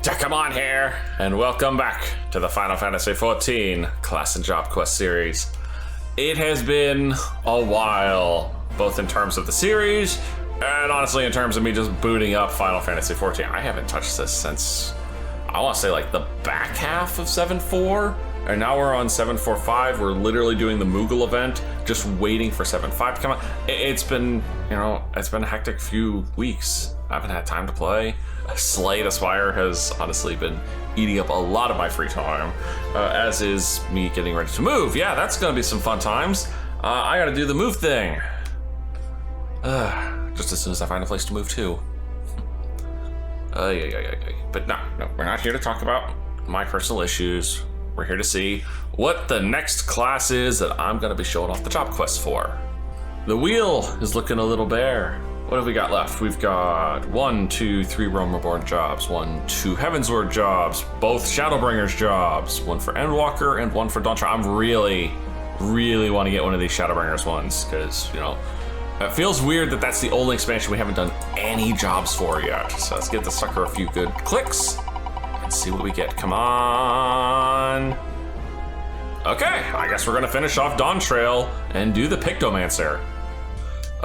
Dekumon here, and welcome back to the Final Fantasy XIV Class and Job Quest series. It has been a while, both in terms of the series, and honestly in terms of me just booting up Final Fantasy XIV. I haven't touched this since, I want to say like the back half of 7.4, and now we're on 7.4.5. We're literally doing the Moogle event, just waiting for 7.5 to come out. It's been, it's been a hectic few weeks. I haven't had time to play. Slay the Spire has honestly been eating up a lot of my free time, as is me getting ready to move. Yeah, that's gonna be some fun times. I gotta do the move thing. Just as soon as I find a place to move to. But no, we're not here to talk about my personal issues. We're here to see what the next class is that I'm gonna be showing off the job quests for. The wheel is looking a little bare. What have we got left? We've got 1, 2, 3 Realm Reborn jobs, 1, 2 Heavensward jobs, both Shadowbringers jobs, 1 for Endwalker and 1 for Dawntrail. I'm really want to get one of these Shadowbringers ones, because, it feels weird that that's the only expansion we haven't done any jobs for yet. So let's give the sucker a few good clicks and see what we get. Come on. Okay, I guess we're gonna finish off Dawntrail and do the Pictomancer.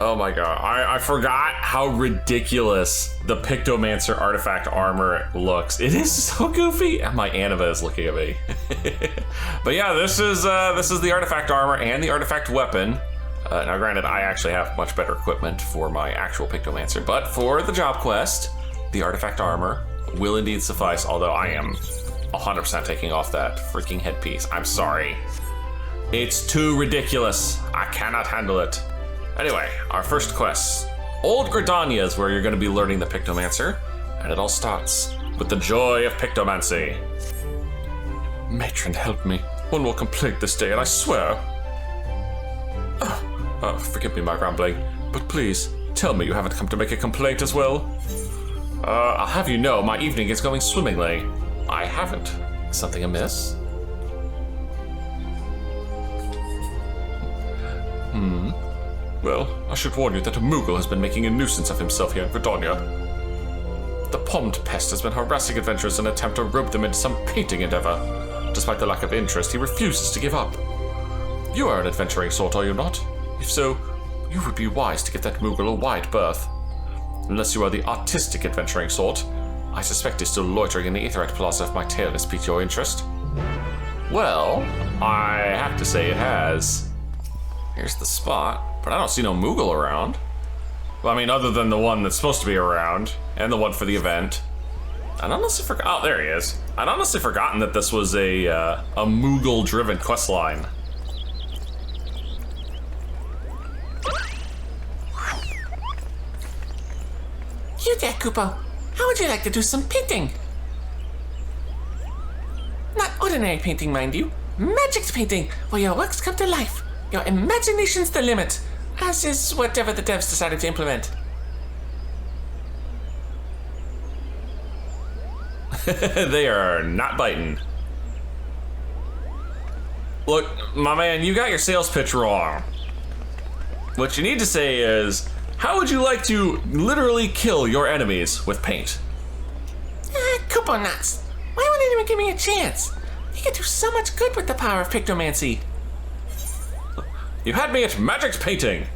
Oh my god, I forgot how ridiculous the Pictomancer artifact armor looks. It is so goofy, and my Anima is looking at me. But yeah, this is the artifact armor and the artifact weapon. Now granted, I actually have much better equipment for my actual Pictomancer, but for the job quest, the artifact armor will indeed suffice, although I am 100% taking off that freaking headpiece. I'm sorry. It's too ridiculous. I cannot handle it. Anyway, our first quest. Old Gridania is where you're going to be learning the Pictomancer, and it all starts with the Joy of Pictomancy. Matron, help me. One more complaint this day, and I swear. Forgive me my rambling, but please, tell me you haven't come to make a complaint as well. I'll have you know, my evening is going swimmingly. I haven't. Something amiss? Well, I should warn you that a Moogle has been making a nuisance of himself here in Gridania. The Pommed Pest has been harassing adventurers in an attempt to rope them into some painting endeavor. Despite the lack of interest, he refuses to give up. You are an adventuring sort, are you not? If so, you would be wise to give that Moogle a wide berth. Unless you are the artistic adventuring sort, I suspect he's still loitering in the Aetheryte Plaza if my tale has piqued your interest. Well, I have to say it has. Here's the spot. But I don't see no Moogle around. Well, I mean, other than the one that's supposed to be around, and the one for the event. I'd honestly forgot. Oh, there he is. I'd honestly forgotten that this was a Moogle-driven questline. You there, Kupo. How would you like to do some painting? Not ordinary painting, mind you. Magic painting, where your works come to life. Your imagination's the limit, as is whatever the devs decided to implement. They are not biting. Look, my man, you got your sales pitch wrong. What you need to say is, how would you like to literally kill your enemies with paint? Kupo nuts. Why won't anyone give me a chance? You can do so much good with the power of Pictomancy. You had me at magic painting.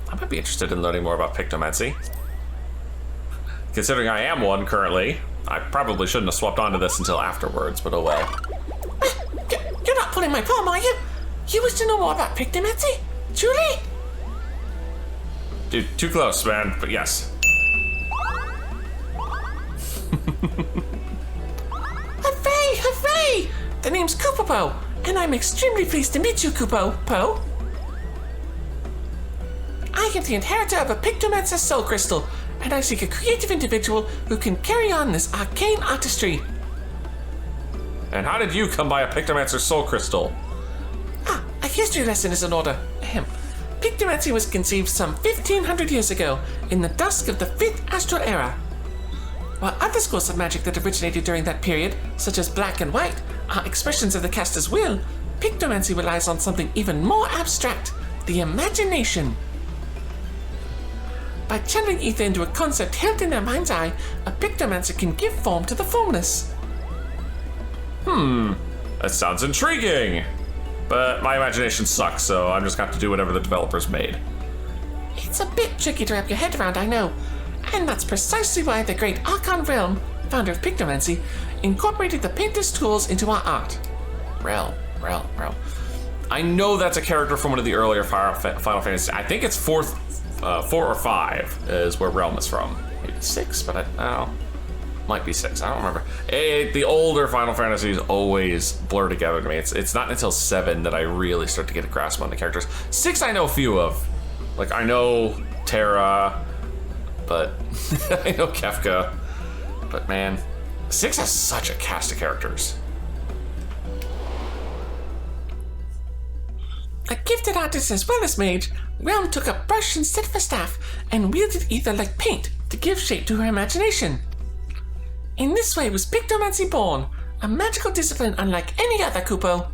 I might be interested in learning more about Pictomancy. Considering I am one currently, I probably shouldn't have swapped onto this until afterwards, but oh well. You're not pulling my palm, are you? You wish to know more about Pictomancy? Truly? Dude, too close, man, but yes. Hooray, hooray! The name's Kupo, and I'm extremely pleased to meet you, Kupo. Po? I am the inheritor of a Pictomancer soul crystal, and I seek a creative individual who can carry on this arcane artistry. And how did you come by a Pictomancer soul crystal? A history lesson is in order. Pictomancy was conceived some 1500 years ago, in the dusk of the 5th Astral Era. While other schools of magic that originated during that period, such as black and white, are expressions of the caster's will, Pictomancy relies on something even more abstract, the imagination. By channeling ether into a concept held in their mind's eye, a Pictomancer can give form to the formless. That sounds intriguing. But my imagination sucks, so I'm just going to have to do whatever the developers made. It's a bit tricky to wrap your head around, I know. And that's precisely why the great Archon Realm, founder of Pictomancy, incorporated the painter's tools into our art. Realm. I know that's a character from one of the earlier Final Fantasy. I think it's 4 or 5 is where Realm is from. Maybe 6, but I don't know. Might be 6, I don't remember. The older Final Fantasies always blur together to me. It's not until 7 that I really start to get a grasp on the characters. 6 I know a few of. Like, I know Terra, but I know Kefka. But man, 6 has such a cast of characters. A gifted artist as well as mage, Realm took a brush instead of a staff and wielded ether like paint to give shape to her imagination. In this way was Pictomancy born, a magical discipline unlike any other, Kupo.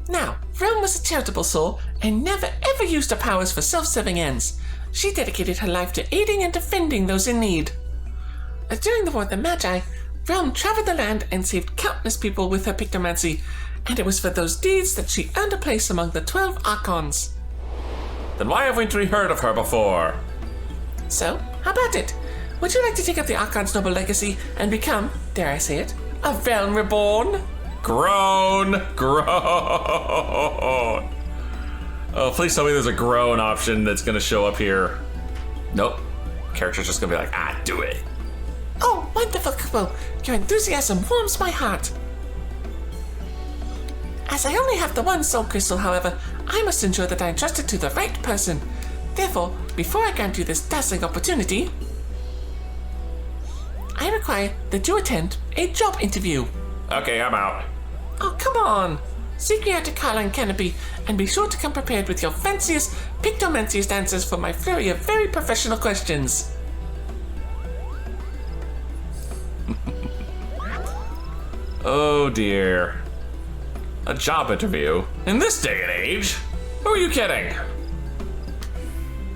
Now, Realm was a charitable soul and never ever used her powers for self-serving ends. She dedicated her life to aiding and defending those in need. During the War of the Magi, Realm traveled the land and saved countless people with her Pictomancy, and it was for those deeds that she earned a place among the 12 Archons. Then why haven't we heard of her before? So, how about it? Would you like to take up the Archon's noble legacy and become, dare I say it, a Realm Reborn? Grown! Oh, please tell me there's a grown option that's gonna show up here. Nope. Character's just gonna be like, do it. Oh, wonderful, Kupo. Your enthusiasm warms my heart. As I only have the one soul crystal, however, I must ensure that I entrust it to the right person. Therefore, before I grant you this dazzling opportunity, I require that you attend a job interview. Okay, I'm out. Oh, come on. Seek me out to Garlean Empire and be sure to come prepared with your fanciest, Pictomanciest answers for my flurry of very professional questions. Oh dear. A job interview? In this day and age? Who are you kidding?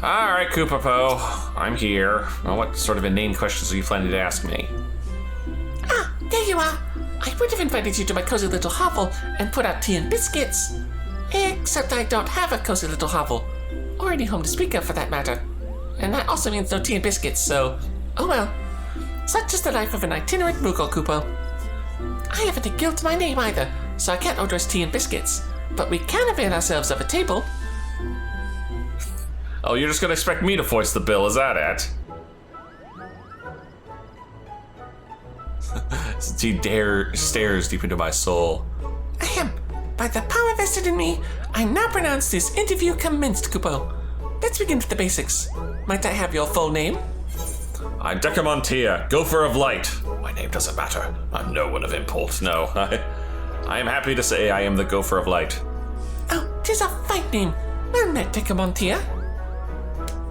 Alright, Koopapo. I'm here. Well, what sort of inane questions are you planning to ask me? Ah, there you are. I would have invited you to my cozy little hovel and put out tea and biscuits. Except I don't have a cozy little hovel. Or any home to speak of, for that matter. And that also means no tea and biscuits, so... oh well. Such is the life of an itinerant Moogle, Kupo. I haven't a guild to my name either, so I can't order us tea and biscuits. But we can avail ourselves of a table. Oh, you're just gonna expect me to foist the bill, is that it? He stares deep into my soul. Ahem. By the power vested in me, I now pronounce this interview commenced, Kupo. Let's begin with the basics. Might I have your full name? I'm Dekumon, Gopher of Light. My name doesn't matter. I'm no one of import. No, I am happy to say I am the Gopher of Light. Oh, 'tis a fine name. Well met, Dekumon.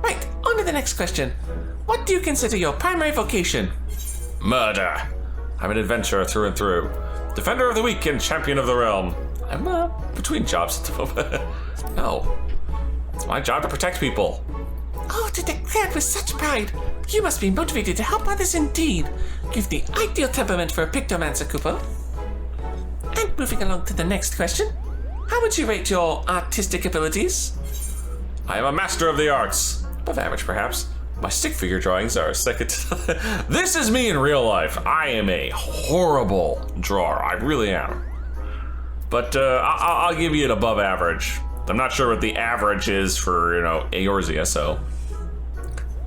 Right, on to the next question. What do you consider your primary vocation? Murder. I'm an adventurer through and through. Defender of the weak and champion of the realm. I'm between jobs at the moment. No. It's my job to protect people. Oh, to declare it with such pride. You must be motivated to help others indeed. You've the ideal temperament for a Pictomancer, Kupo. And moving along to the next question. How would you rate your artistic abilities? I am a master of the arts. Above average, perhaps. My stick figure drawings are second. This is me in real life. I am a horrible drawer. I really am. But I'll give you an above average. I'm not sure what the average is for, Eorzea, so.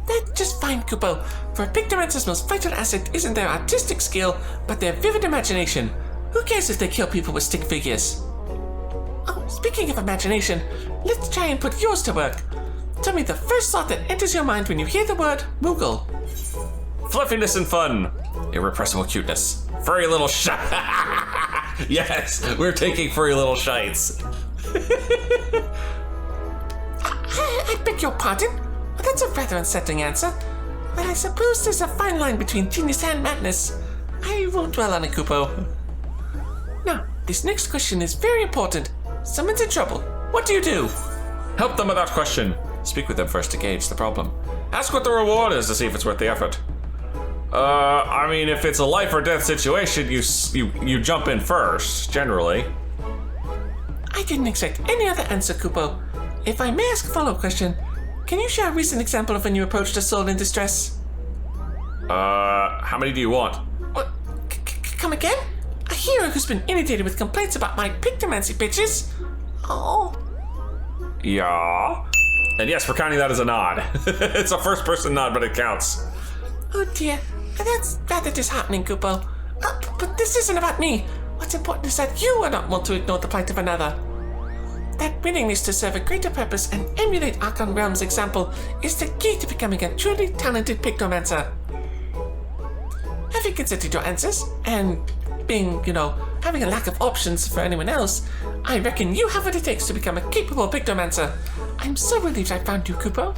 That's just fine, Kupo. For a Pictomancer's most vital asset isn't their artistic skill, but their vivid imagination. Who cares if they kill people with stick figures? Oh, speaking of imagination, let's try and put yours to work. Tell me the first thought that enters your mind when you hear the word Moogle. Fluffiness and fun. Irrepressible cuteness. Furry little Yes, we're taking furry little shites. I beg your pardon? Well, that's a rather unsettling answer. But I suppose there's a fine line between genius and madness. I won't dwell on it, Kupo. Now, this next question is very important. Someone's in trouble. What do you do? Help them without question. Speak with them first to gauge the problem. Ask what the reward is to see if it's worth the effort. I mean, if it's a life or death situation, you jump in first, generally. I didn't expect any other answer, Kupo. If I may ask a follow-up question, can you share a recent example of when you approached a soul in distress? How many do you want? What? Come again? A hero who's been inundated with complaints about my Pictomancy bitches? Oh. Yeah. And yes, we're counting that as a nod. It's a first-person nod, but it counts. Oh dear, that's rather disheartening, Kupo. But this isn't about me. What's important is that you are not one to ignore the plight of another. That willingness to serve a greater purpose and emulate Archon Realm's example is the key to becoming a truly talented Pictomancer. Having considered your answers, and being, having a lack of options for anyone else, I reckon you have what it takes to become a capable Pictomancer. I'm so relieved I found you, Kupo.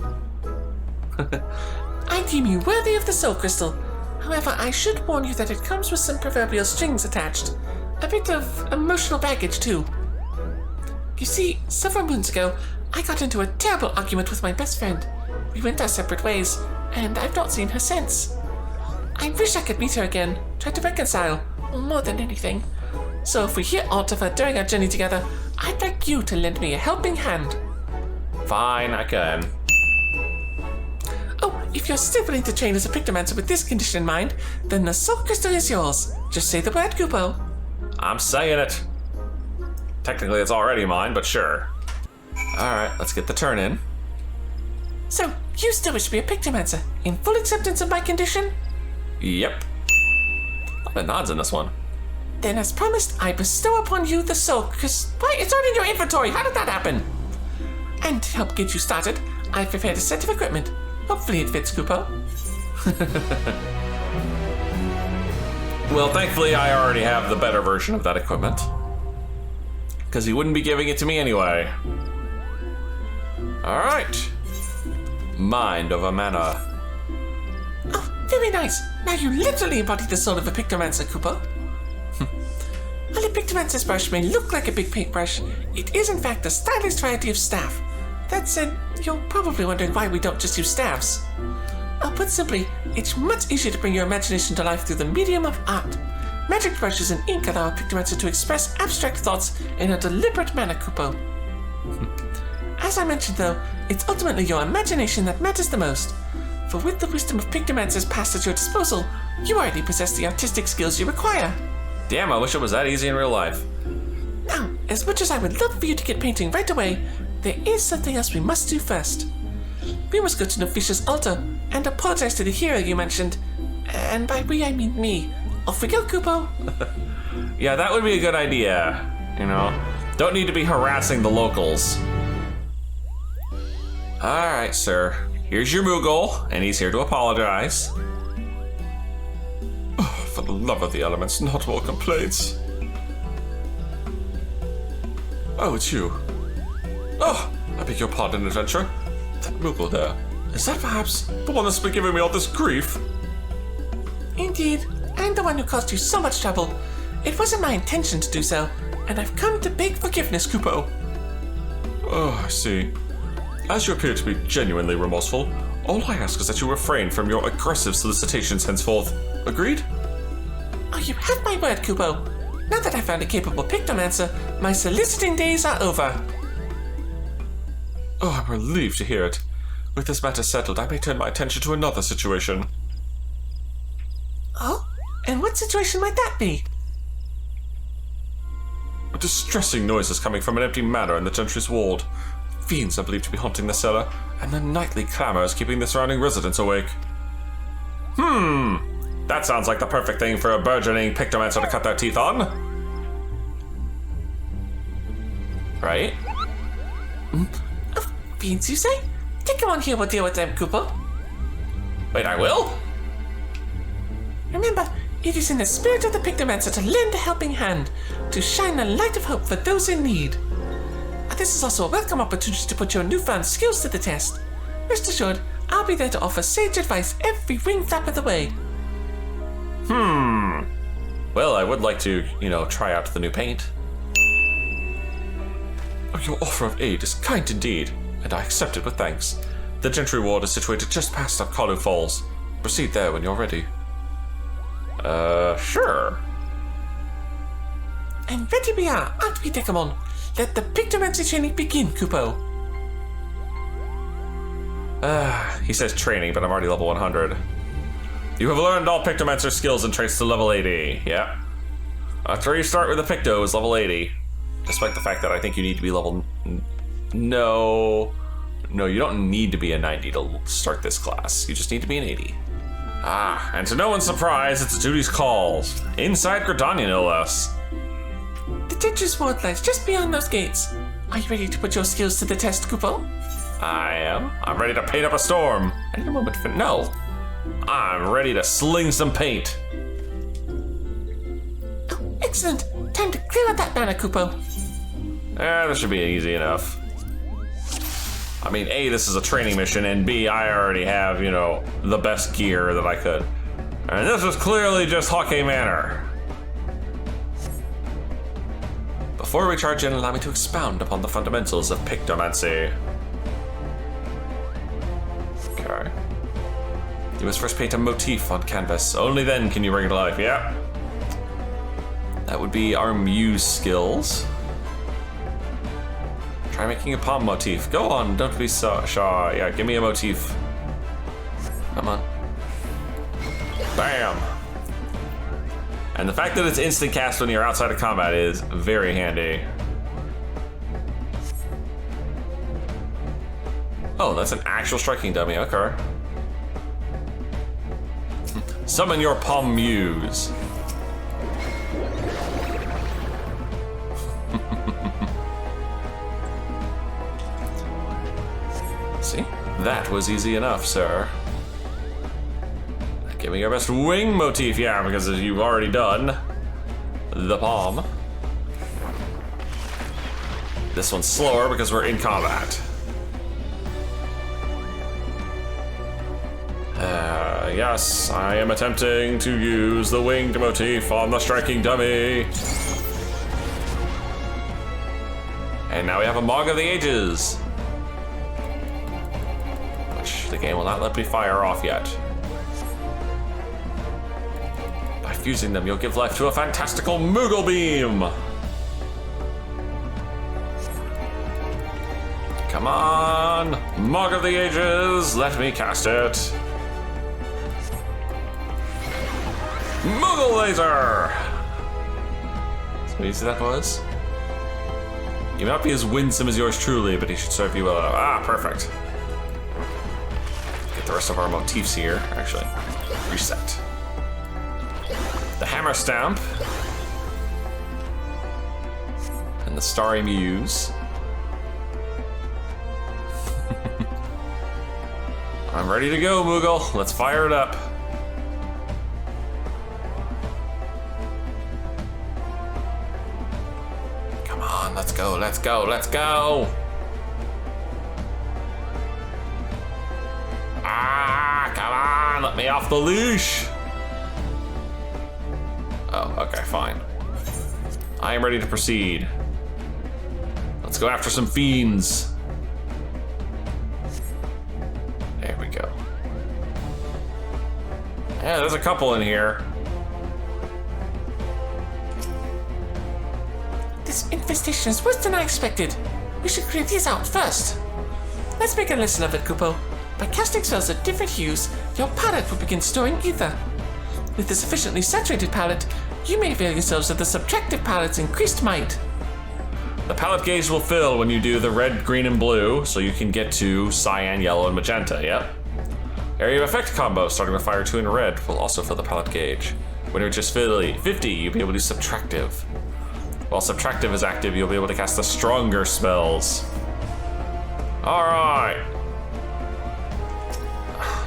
I deem you worthy of the Soul Crystal. However, I should warn you that it comes with some proverbial strings attached. A bit of emotional baggage, too. You see, several moons ago, I got into a terrible argument with my best friend. We went our separate ways, and I've not seen her since. I wish I could meet her again, try to reconcile, more than anything. So if we hear aught of her during our journey together, I'd like you to lend me a helping hand. Fine, I can. Oh, if you're still willing to train as a Pictomancer with this condition in mind, then the Soul Crystal is yours. Just say the word, Kupo. I'm saying it. Technically, it's already mine, but sure. Alright, let's get the turn in. So, you still wish to be a Pictomancer, in full acceptance of my condition? Yep. A lot of nods in this one. Then, as promised, I bestow upon you the Soul Crystal. Why, it's already in your inventory. How did that happen? And to help get you started, I've prepared a set of equipment. Hopefully it fits, Kupo. Well, thankfully, I already have the better version of that equipment. Because he wouldn't be giving it to me anyway. Alright. Mind of a Manor. Oh, very nice. Now you literally embody the soul of a Pictomancer, Kupo. While a Pictomancer's brush may look like a big paintbrush, it is in fact a stylized variety of staff. That said, you're probably wondering why we don't just use staffs. Put simply, it's much easier to bring your imagination to life through the medium of art. Magic brushes and ink allow a Pictomancer to express abstract thoughts in a deliberate manner, Kupo. As I mentioned though, it's ultimately your imagination that matters the most. For with the wisdom of Pictomancers passed at your disposal, you already possess the artistic skills you require. Damn, I wish it was that easy in real life. Now, as much as I would love for you to get painting right away, there is something else we must do first. We must go to Novicia's altar and apologize to the hero you mentioned. And by we, I mean me. Off we go, Kupo. Yeah, that would be a good idea. Don't need to be harassing the locals. Alright, sir. Here's your Moogle, and he's here to apologize. Oh, for the love of the elements, not more complaints. Oh, it's you. Oh, I beg your pardon, adventurer. That Moogle there, is that perhaps the one that's been giving me all this grief? Indeed, I'm the one who caused you so much trouble. It wasn't my intention to do so, and I've come to beg forgiveness, Kupo. Oh, I see. As you appear to be genuinely remorseful, all I ask is that you refrain from your aggressive solicitations henceforth. Agreed? Oh, you have my word, Kupo. Now that I found a capable Pictomancer, my soliciting days are over. Oh, I'm relieved to hear it. With this matter settled, I may turn my attention to another situation. Oh? And what situation might that be? Distressing noises coming from an empty manor in the Gentry's ward. Fiends are believed to be haunting the cellar, and the nightly clamour is keeping the surrounding residents awake. That sounds like the perfect thing for a burgeoning Pictomancer to cut their teeth on. Right? Fiends, you say? Dekumon here will deal with them, Kupo. Wait, I will? Remember, it is in the spirit of the Pictomancer to lend a helping hand, to shine a light of hope for those in need. This is also a welcome opportunity to put your newfound skills to the test. Rest assured, I'll be there to offer sage advice every wing flap of the way. Well, I would like to, try out the new paint. Oh, your offer of aid is kind indeed. and I accept it with thanks. The Gentry Ward is situated just past Akalu Falls. Proceed there when you're ready. Sure. And ready we are, aren't we, Dekumon? Let the Pictomancy training begin, Kupo. He says training, but I'm already level 100. You have learned all Pictomancer skills and traits to level 80. Yeah. After you start with a Picto is level 80. Despite the fact that I think you need to be level... No, you don't need to be a 90 to start this class. You just need to be an 80. Ah, and to no one's surprise, it's duty's calls. Inside Gridania, no less. The Gentry's Ward lies just beyond those gates. Are you ready to put your skills to the test, Kupo? I am. I'm ready to paint up a storm. I need a moment for... No. I'm ready to sling some paint. Oh, excellent. Time to clear out that banner, Kupo. This should be easy enough. I mean, A, this is a training mission, and B, I already have, you know, the best gear that I could. And this is clearly just Hockey Manor. Before we charge in, allow me to expound upon the fundamentals of Pictomancy. Okay. You must first paint a motif on canvas. Only then can you bring it to life, yeah? That would be our muse skills. Try making a palm motif. Go on, don't be so shy. Yeah, give me a motif. Come on. Bam! And the fact that it's instant cast when you're outside of combat is very handy. Oh, that's an actual striking dummy, okay. Summon your palm muse. See? That was easy enough, sir. Give me your best wing motif, yeah, because you've already done the palm. This one's slower because we're in combat. Yes, I am attempting to use the winged motif on the striking dummy. And now we have a Mog of the Ages, which the game will not let me fire off yet. By fusing them, you'll give life to a fantastical Moogle Beam. Come on, Mog of the Ages, let me cast it. Moogle Laser! See how easy that was? He may not be as winsome as yours truly, but he should serve you well enough. Ah, perfect. Get the rest of our motifs here. Actually, reset. The Hammer Stamp. And the Starry Muse. I'm ready to go, Moogle. Let's fire it up. Let's go, let's go, let's go! Ah, come on, let me off the leash! Oh, okay, fine. I am ready to proceed. Let's go after some fiends. There we go. Yeah, there's a couple in here. This infestation is worse than I expected. We should clear these out first. Let's make a lesson of it, Kupo. By casting spells of different hues, your palette will begin storing ether. With a sufficiently saturated palette, you may avail yourselves of the subtractive palette's increased might. The palette gauge will fill when you do the red, green, and blue, so you can get to cyan, yellow, and magenta, yep. Area of effect combo, starting with fire 2 and red, will also fill the palette gauge. When it reaches 50, you'll be able to do subtractive. While subtractive is active, you'll be able to cast the stronger spells. Alright.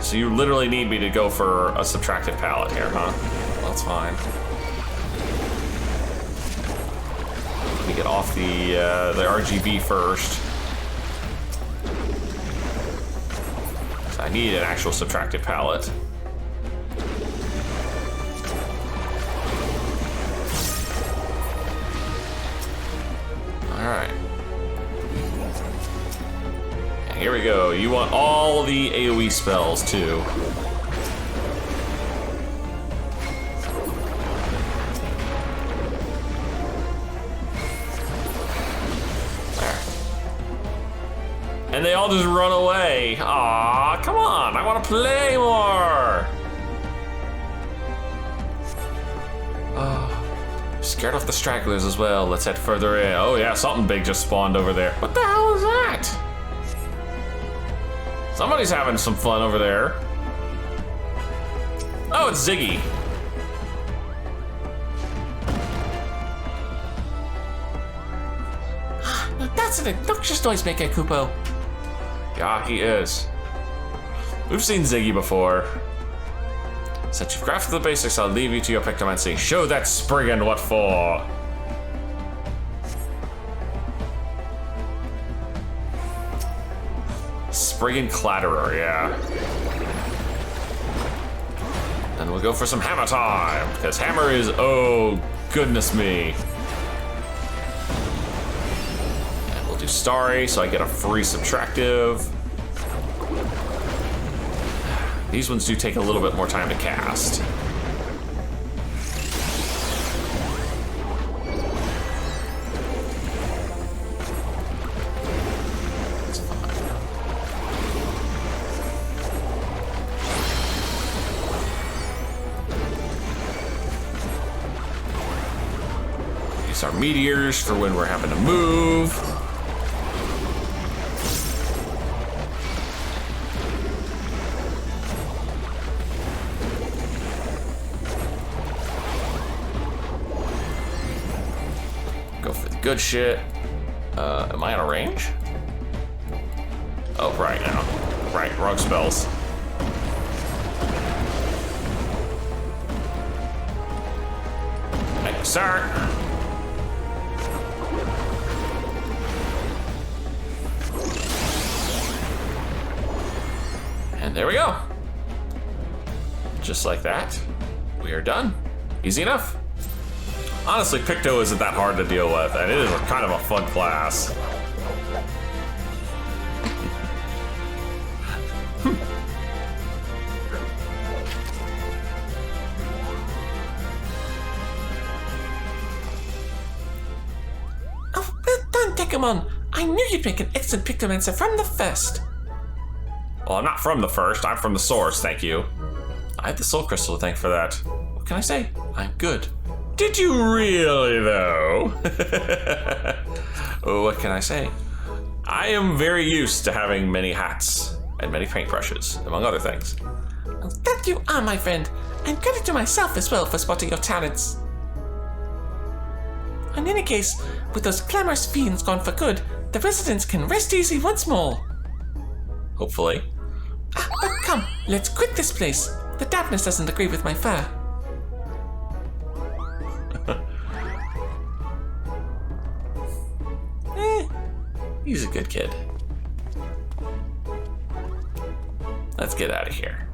So you literally need me to go for a subtractive palette here, huh? Well, that's fine. Let me get off the RGB first. So I need an actual subtractive palette. Alright. you want all the AoE spells too. And they all just run away. Aw, come on, I want to play more. Scared off the stragglers as well. Let's head further in. Oh yeah, something big just spawned over there. What the hell is that? Somebody's having some fun over there. Oh, it's Ziggy. Now that's an obnoxious noisemaker, Kupo. Yeah, he is. We've seen Ziggy before. Since you've graphed the basics, I'll leave you to your Pictomancy. Show that Spriggan what for. Spriggan Clatterer, yeah. And we'll go for some hammer time, because hammer is, oh, goodness me. And we'll do Starry, so I get a free subtractive. These ones do take a little bit more time to cast. That's fine. Use our meteors for when we're having to move. Good shit. Am I out of range? Oh, right now. Right, wrong spells. Thank you, sir. And there we go. Just like that, we are done. Easy enough. Honestly, Picto isn't that hard to deal with, and it is kind of a fun class. Oh, well done, Dekumon. I knew you'd make an excellent Pictomancer from the first. Well, I'm not from the first, I'm from the source, thank you. I have the soul crystal to thank for that. What can I say? I'm good. Did you really, though? What can I say? I am very used to having many hats and many paintbrushes, among other things. Well, that you are, my friend, and credit to myself as well for spotting your talents. In any case, with those clamorous fiends gone for good, the residents can rest easy once more. Hopefully. But come, let's quit this place. The dampness doesn't agree with my fur. He's a good kid. Let's get out of here.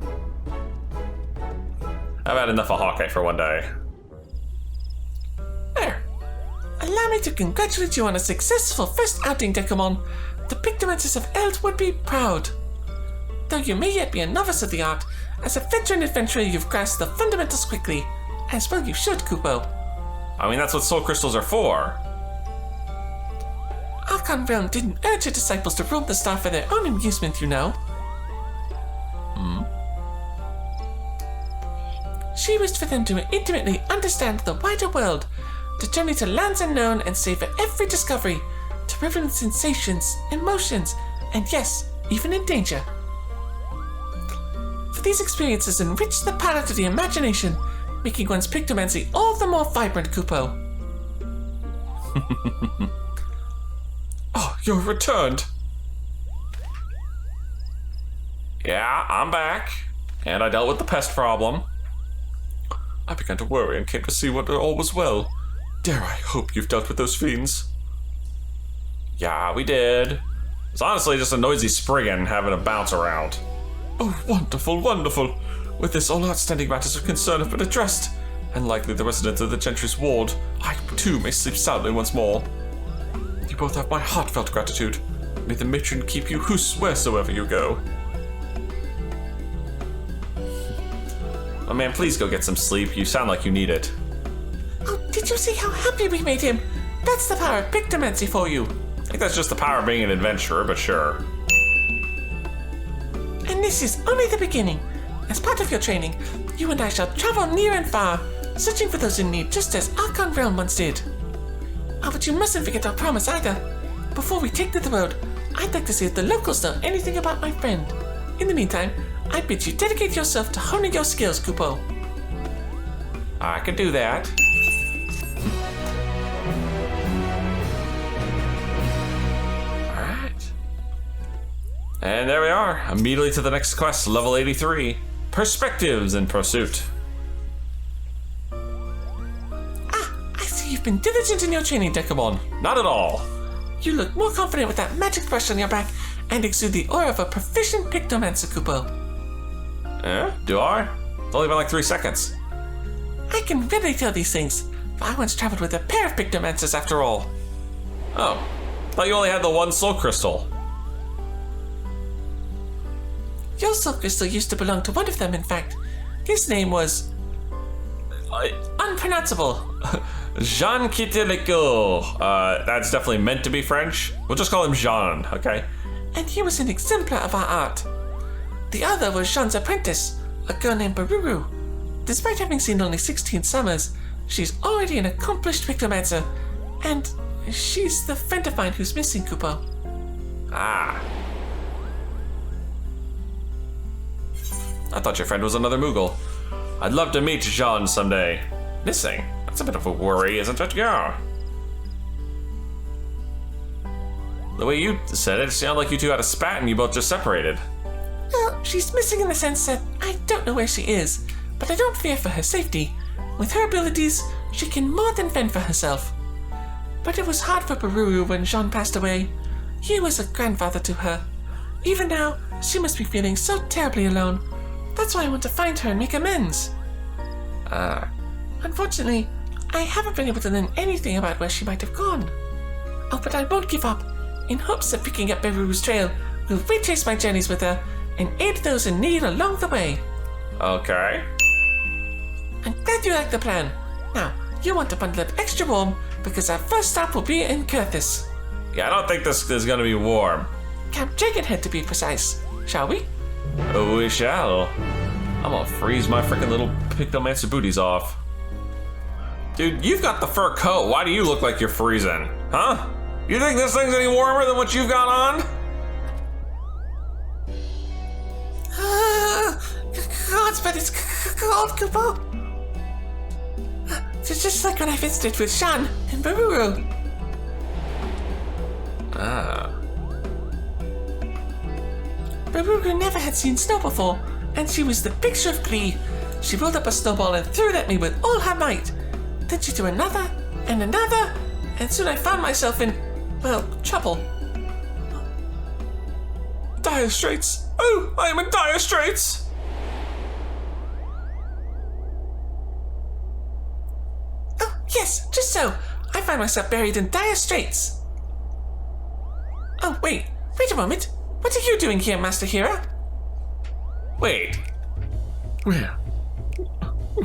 I've had enough of Hawkeye for one day. There. Allow me to congratulate you on a successful first outing, Dekumon. The Pictomancers of Eld would be proud. Though you may yet be a novice of the art, as a veteran adventurer you've grasped the fundamentals quickly. As well you should, Kupo. I mean, that's what soul crystals are for. Archon Realm didn't urge her disciples to roam the star for their own amusement, you know. She wished for them to intimately understand the wider world, to journey to lands unknown and savor every discovery, to revel in sensations, emotions, and yes, even in danger. For these experiences enrich the palette of the imagination, making one's Pictomancy all the more vibrant, Kupo. Oh, you're returned. Yeah, I'm back. And I dealt with the pest problem. I began to worry and came to see whether all was well. Dare I hope you've dealt with those fiends? Yeah, we did. It's honestly just a noisy Spriggan having a bounce around. Oh, wonderful, wonderful. With this, all outstanding matters of concern have been addressed, and likely the residents of the Gentry's ward, I too may sleep soundly once more. You both have my heartfelt gratitude. May the matron keep you wheresoever you go. Oh man, please go get some sleep. You sound like you need it. Oh, did you see how happy we made him? That's the power of Pictomancy for you. I think that's just the power of being an adventurer, but sure. And this is only the beginning. As part of your training, you and I shall travel near and far, searching for those in need just as Archon Realm once did. Oh, but you mustn't forget our promise either. Before we take to the road, I'd like to see if the locals know anything about my friend. In the meantime, I bid you dedicate yourself to honing your skills, Kupo. I can do that. Alright. And there we are. Immediately to the next quest, level 83. Perspectives in Pursuit. I see you've been diligent in your training, Dekumon. Not at all. You look more confident with that magic brush on your back and exude the aura of a proficient Pictomancer, Kupo. Do I? It's only been like 3 seconds. I can readily tell these things, for I once traveled with a pair of Pictomancers after all. Oh, thought you only had the one soul crystal. Your soul crystal used to belong to one of them, in fact. His name was... unpronounceable. Jean Kitilico. That's definitely meant to be French. We'll just call him Jean, okay? And he was an exemplar of our art. The other was Jean's apprentice, a girl named Beruru. Despite having seen only 16 summers, she's already an accomplished Pictomancer, and she's the friend of mine who's missing, Kupo. Ah. I thought your friend was another Moogle. I'd love to meet Jean someday. Missing? That's a bit of a worry, isn't it? Yeah. The way you said it sounded like you two had a spat and you both just separated. Well, she's missing in the sense that I don't know where she is, but I don't fear for her safety. With her abilities, she can more than fend for herself. But it was hard for Beruru when Jean passed away. He was a grandfather to her. Even now, she must be feeling so terribly alone. That's why I want to find her and make amends. Unfortunately, I haven't been able to learn anything about where she might have gone. Oh, but I won't give up. In hopes of picking up Beruru's trail, we'll retrace my journeys with her and aid those in need along the way. Okay. I'm glad you like the plan. Now, you want to bundle up extra warm because our first stop will be in Kurthis. Yeah, I don't think this is gonna be warm. Camp Dragonhead to be precise. Shall we? Oh, we shall. I'm gonna freeze my freaking little Pictomancer booties off. Dude, you've got the fur coat. Why do you look like you're freezing? Huh? You think this thing's any warmer than what you've got on? God, but it's cold, Kupo. It's just like when I visited with Shan and Beruru. Ah. Beruru never had seen snow before, and she was the picture of glee. She rolled up a snowball and threw it at me with all her might. Then she threw another, and soon I found myself in, well, trouble. Dire straits. Oh, I am in dire straits. Oh, yes, just so. I find myself buried in dire straits. Oh, wait a moment. What are you doing here, Master Hero? Wait. Where?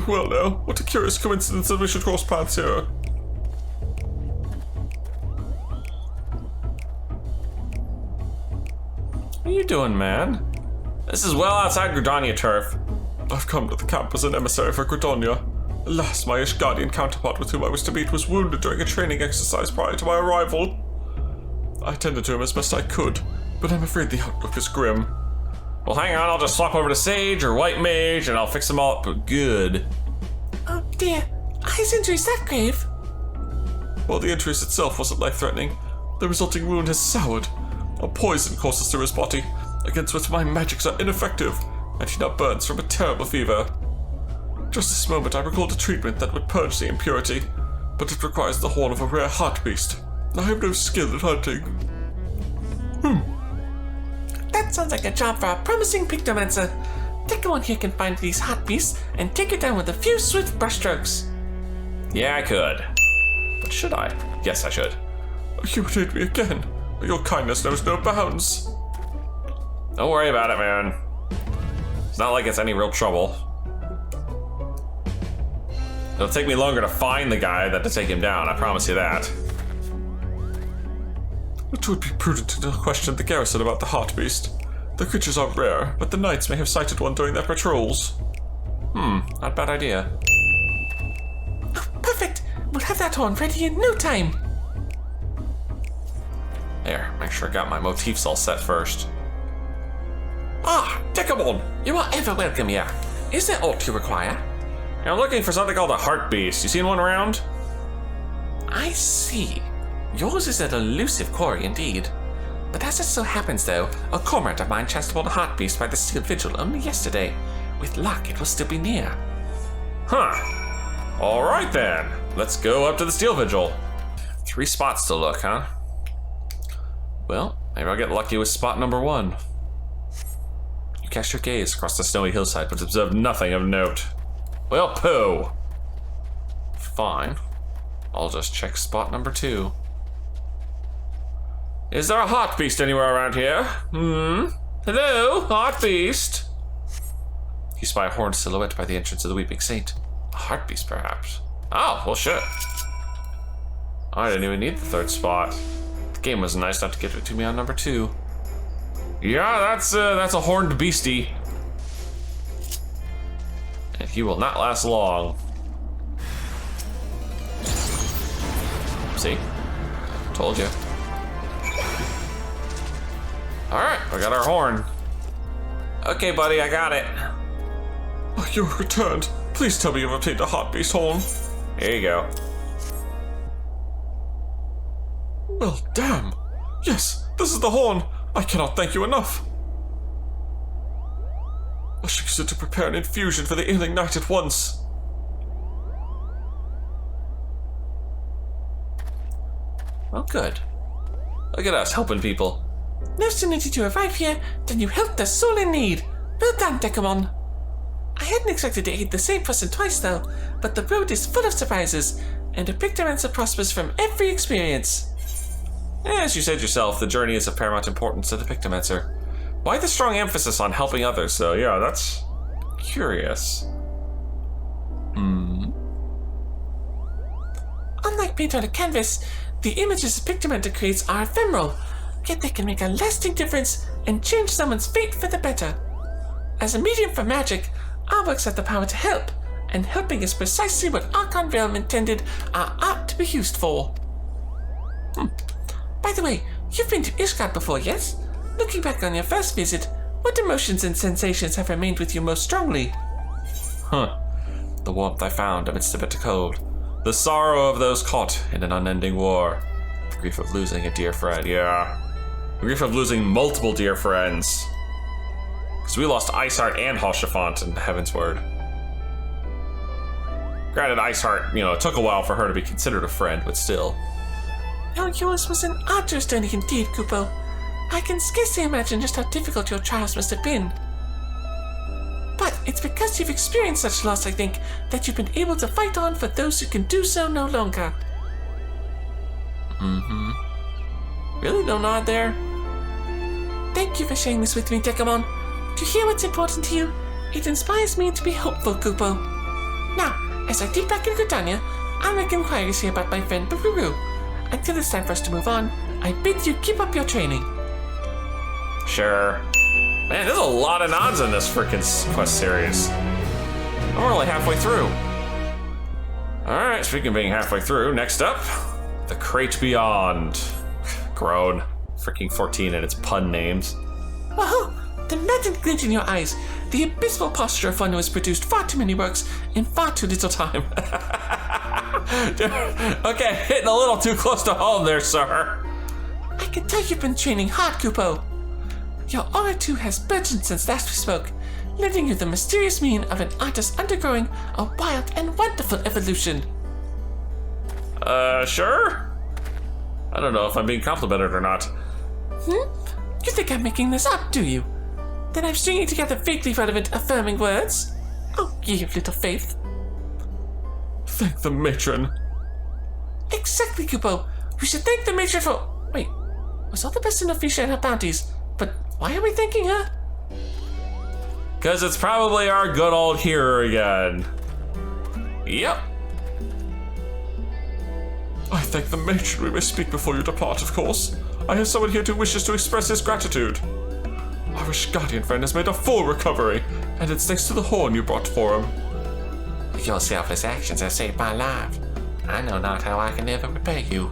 Well now, what a curious coincidence that we should cross paths here. What are you doing, man? This is well outside Gridania turf. I've come to the camp as an emissary for Gridania. Alas, my Ishgardian counterpart with whom I was to meet was wounded during a training exercise prior to my arrival. I attended to him as best I could, but I'm afraid the outlook is grim. Well, hang on, I'll just swap over to Sage or White Mage and I'll fix them all up good. Oh dear, are his injuries that grave? While the injuries itself wasn't life-threatening, the resulting wound has soured. A poison courses through his body, against which my magics are ineffective, and he now burns from a terrible fever. Just this moment I recalled a treatment that would purge the impurity, but it requires the horn of a rare heart beast. I have no skill at hunting. That sounds like a job for a promising Pictomancer. Dekumon here can find these hot beasts and take it down with a few swift brushstrokes. Yeah, I could. But should I? Yes, I should. You betrayed me again. Your kindness knows no bounds. Don't worry about it, man. It's not like it's any real trouble. It'll take me longer to find the guy than to take him down, I promise you that. It would be prudent to question the garrison about the heart beast. The creatures are rare, but the knights may have sighted one during their patrols. Not a bad idea. Oh, perfect! We'll have that horn ready in no time. There, make sure I got my motifs all set first. Ah, Dekumon, you are ever welcome here. Is there aught you require? I'm looking for something called a heart beast. You seen one around? I see. Yours is an elusive quarry indeed. But as it so happens, though, a comrade of mine chanced upon a heart beast by the Steel Vigil only yesterday. With luck, it will still be near. Huh. All right then. Let's go up to the Steel Vigil. 3 spots to look, huh? Well, maybe I'll get lucky with spot number 1. You cast your gaze across the snowy hillside, but observed nothing of note. Well, pooh. Fine. I'll just check spot number 2. Is there a heart beast anywhere around here? Hello, heart beast? You spy a horned silhouette by the entrance of the Weeping Saint. A heart beast, perhaps. Oh, well, shit. I didn't even need the 3rd spot. The game was nice enough to give it to me on number 2. Yeah, that's a horned beastie. And he will not last long. See? Told you. Alright, we got our horn. Okay, buddy, I got it. Oh, you returned. Please tell me you've obtained a heart beast horn. Here you go. Well, damn. Yes, this is the horn. I cannot thank you enough. I should use it to prepare an infusion for the ailing knight at once. Well, good. Look at us helping people. No sooner did you arrive here than you helped the soul in need. Well done, Dekumon. I hadn't expected to aid the same person twice, though, but the road is full of surprises, and a Pictomancer prospers from every experience. As you said yourself, the journey is of paramount importance to the Pictomancer. Why the strong emphasis on helping others, though? Yeah, that's curious. Unlike paint on a canvas, the images a Pictomancer creates are ephemeral, yet they can make a lasting difference and change someone's fate for the better. As a medium for magic, our works have the power to help, and helping is precisely what Archon Realm intended our art to be used for. By the way, you've been to Ishgard before, yes? Looking back on your first visit, what emotions and sensations have remained with you most strongly? The warmth I found amidst the bitter cold. The sorrow of those caught in an unending war. The grief of losing a dear friend, yeah. The grief of losing multiple dear friends. Because we lost Iceheart and Halshafant in Heaven's Word. Granted, Iceheart, it took a while for her to be considered a friend, but still. Oh, yours was an arduous journey indeed, Kupo. I can scarcely imagine just how difficult your trials must have been. But it's because you've experienced such loss, I think, that you've been able to fight on for those who can do so no longer. Really? No nod there? Thank you for sharing this with me, Dekumon. To hear what's important to you, it inspires me to be hopeful, Kupo. Now, as I dip back in Gridania, I'll make inquiries here about my friend Beruru. Until it's time for us to move on, I bid you keep up your training. Sure. Man, there's a lot of nods in this frickin' quest series. I'm only halfway through. Alright, speaking of being halfway through, next up, the Crate Beyond. Grown. Freaking 14 and its pun names. Whoa! The maddened glint in your eyes. The abysmal posture of one who has produced far too many works in far too little time. Okay, hitting a little too close to home there, sir. I can tell you've been training hard, Kupo. Your aura too has burgeoned since last we spoke, lending you the mysterious mien of an artist undergoing a wild and wonderful evolution. Sure? I don't know if I'm being complimented or not. You think I'm making this up, do you? Then I'm stringing together vaguely relevant, affirming words? Oh, ye of little faith. Thank the matron. Exactly, Kupo. You should thank the matron for... Wait, was all the best enough fish and her bounties, but why are we thanking her? Because it's probably our good old hero again. Yep. I thank the matron we may speak before you depart, of course. I have someone here who wishes to express his gratitude. Our wish guardian friend has made a full recovery, and it's thanks to the horn you brought for him. Your selfless actions have saved my life. I know not how I can ever repay you.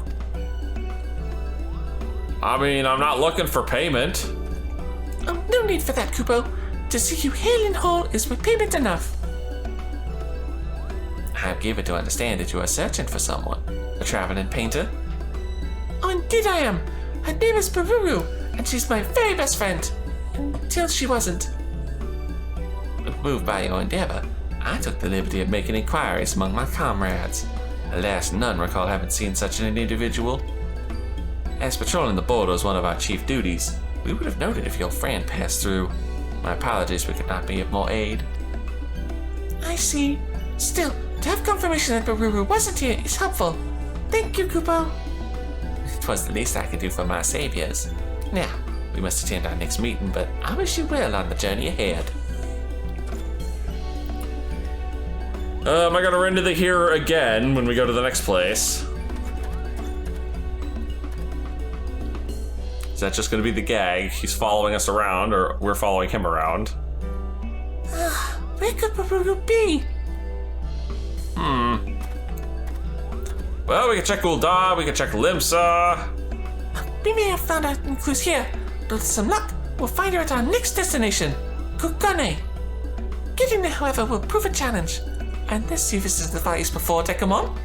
I mean, I'm not looking for payment. Oh, no need for that, Kupo. To see you hale and whole is repayment enough. I'm given to understand that you are searching for someone. A traveling painter? Oh, indeed I am. Her name is Beruru, and she's my very best friend. Until she wasn't. Moved by your endeavor, I took the liberty of making inquiries among my comrades. Alas, none recall having seen such an individual. As patrolling the border is one of our chief duties, we would have noted if your friend passed through. My apologies, we could not be of more aid. I see. Still, to have confirmation that Beruru wasn't here is helpful. Thank you, Kupo. It was the least I could do for my saviors. Now, we must attend our next meeting, but I wish you well on the journey ahead. Am I gonna run into the hero again when we go to the next place? Is that just gonna be the gag? He's following us around, or we're following him around? Where could Beruru be? Well, we can check Ul'dah, we can check Limsa. We may have found our clues here, but with some luck, we'll find her at our next destination, Kugane. Getting there, however, will prove a challenge. Unless you visited the Far East before, Dekumon?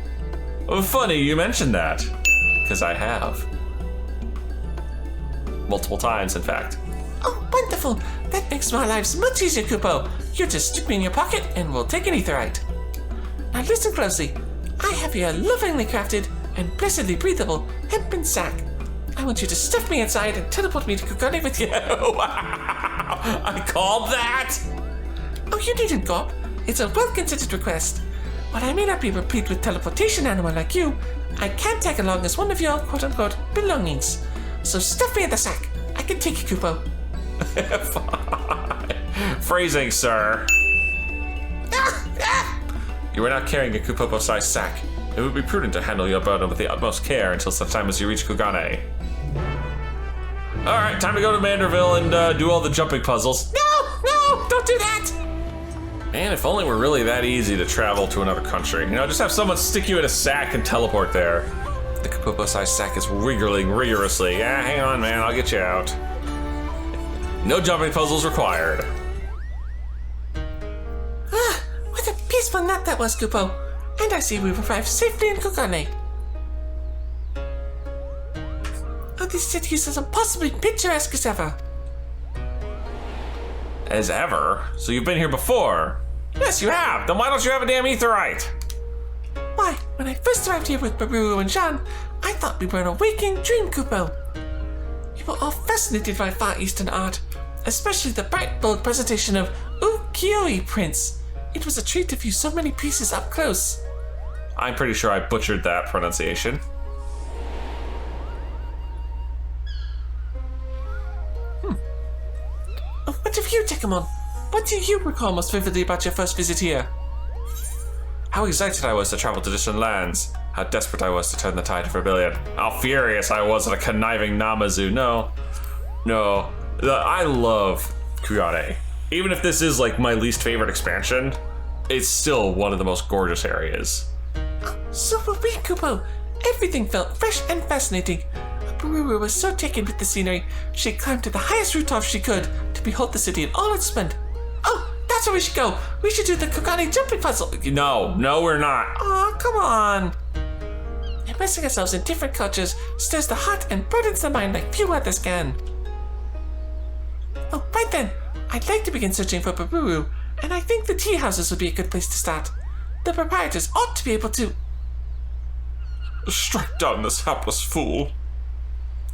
Oh, funny you mentioned that. Because I have. Multiple times, in fact. Oh, wonderful! That makes my lives much easier, Kupo. You just stick me in your pocket and we'll take an aetherite. Now listen closely. I have here a lovingly crafted and blessedly breathable hempen sack. I want you to stuff me inside and teleport me to Kugane with you. Wow! I called that! Oh, you needn't go. It's a well-considered request. While I may not be replete with teleportation animal like you, I can tag along as one of your quote-unquote belongings. So stuff me in the sack. I can take you, Kupo. Phrasing, sir. You are not carrying a Kupopo-sized sack. It would be prudent to handle your burden with the utmost care until such time as you reach Kugane. Alright, time to go to Manderville and do all the jumping puzzles. No, don't do that. Man, if only we're really that easy to travel to another country. You know, just have someone stick you in a sack and teleport there. The Kupopo-sized sack is wriggling rigorously. Yeah, hang on, man, I'll get you out. No jumping puzzles required. What a peaceful night that was, Kupo. And I see we've arrived safely in Kugane. Oh, this city is as impossibly picturesque as ever. As ever? So you've been here before? Yes, you have. Then why don't you have a damn aetherite? Why, when I first arrived here with Beruru and Jean, I thought we were in a waking dream, Kupo. You were all fascinated by Far Eastern art, especially the bright, bold presentation of ukiyo-e prints. It was a treat to view so many pieces up close. I'm pretty sure I butchered that pronunciation. Oh, what of you, Dekumon? What do you recall most vividly about your first visit here? How excited I was to travel to distant lands. How desperate I was to turn the tide of rebellion. How furious I was at a conniving Namazu. No. I love Kugane. Even if this is like my least favorite expansion, it's still one of the most gorgeous areas. So were we, Kupo. Everything felt fresh and fascinating. Beruru was so taken with the scenery, she climbed to the highest rooftop she could to behold the city in all its splendor. Oh, that's where we should go. We should do the Kugane jumping puzzle. No, we're not. Aw, come on. Immersing ourselves in different cultures stirs the heart and broadens the mind like few others can. Oh, right then. I'd like to begin searching for Beruru, and I think the tea houses would be a good place to start. The proprietors ought to be able to... Strike down this hapless fool.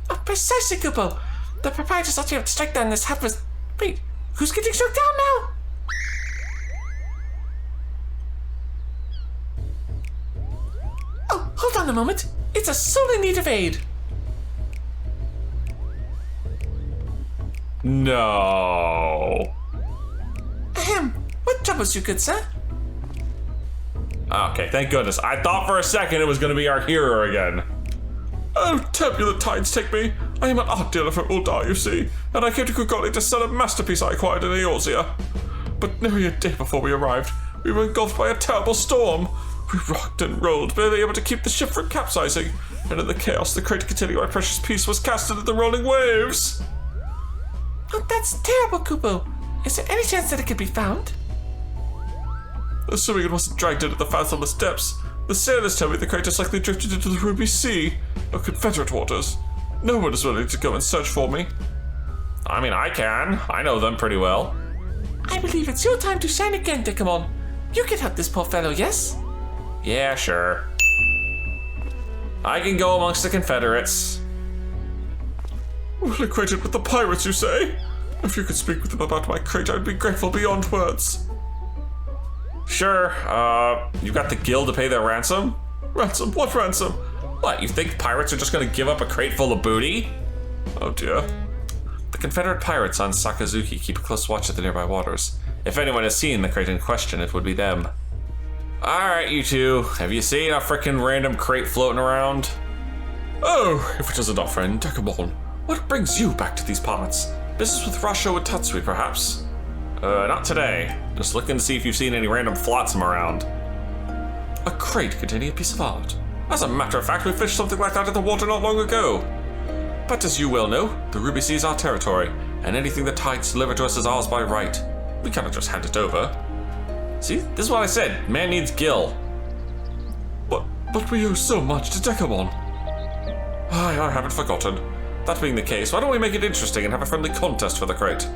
Oh, precisely, Kupo. The proprietors ought to be able to strike down this hapless... Wait, who's getting struck down now? Oh, hold on a moment. It's a soul in need of aid. No. Ahem. What troubles you, good sir? Okay, thank goodness. I thought for a second it was going to be our hero again. Oh, turbulent tides take me. I am an art dealer from Uldar, you see, and I came to Kugoli to sell a masterpiece I acquired in Eorzea. But nearly a day before we arrived, we were engulfed by a terrible storm. We rocked and rolled, barely able to keep the ship from capsizing, and in the chaos, the crate containing my precious piece was cast into the rolling waves. Oh, that's terrible, Kupo. Is there any chance that it could be found? Assuming it wasn't dragged into the fathomless depths, the sailors tell me the crate has likely drifted into the Ruby Sea, or Confederate waters. No one is willing to go and search for me. I mean, I can. I know them pretty well. I believe it's your time to shine again, Dekumon. You can help this poor fellow, yes? Yeah, sure. I can go amongst the Confederates. Well acquainted with the pirates, you say? If you could speak with them about my crate, I'd be grateful beyond words. Sure, you got the guild to pay their ransom? Ransom? What ransom? What, you think pirates are just gonna give up a crate full of booty? Oh dear. The Confederate pirates on Sakazuki keep a close watch at the nearby waters. If anyone has seen the crate in question, it would be them. Alright, you two, have you seen a frickin' random crate floating around? Oh, if it isn't our friend Dekumon. What brings you back to these parts? Business with Rasho and Tatsui, perhaps? Not today. Just looking to see if you've seen any random flotsam around. A crate containing a piece of art. As a matter of fact, we fished something like that in the water not long ago. But as you well know, the Ruby Sea is our territory, and anything the tides deliver to us is ours by right. We cannot just hand it over. See, this is what I said. Man needs gill. But we owe so much to Dekumon. I haven't forgotten. That being the case, why don't we make it interesting and have a friendly contest for the crate?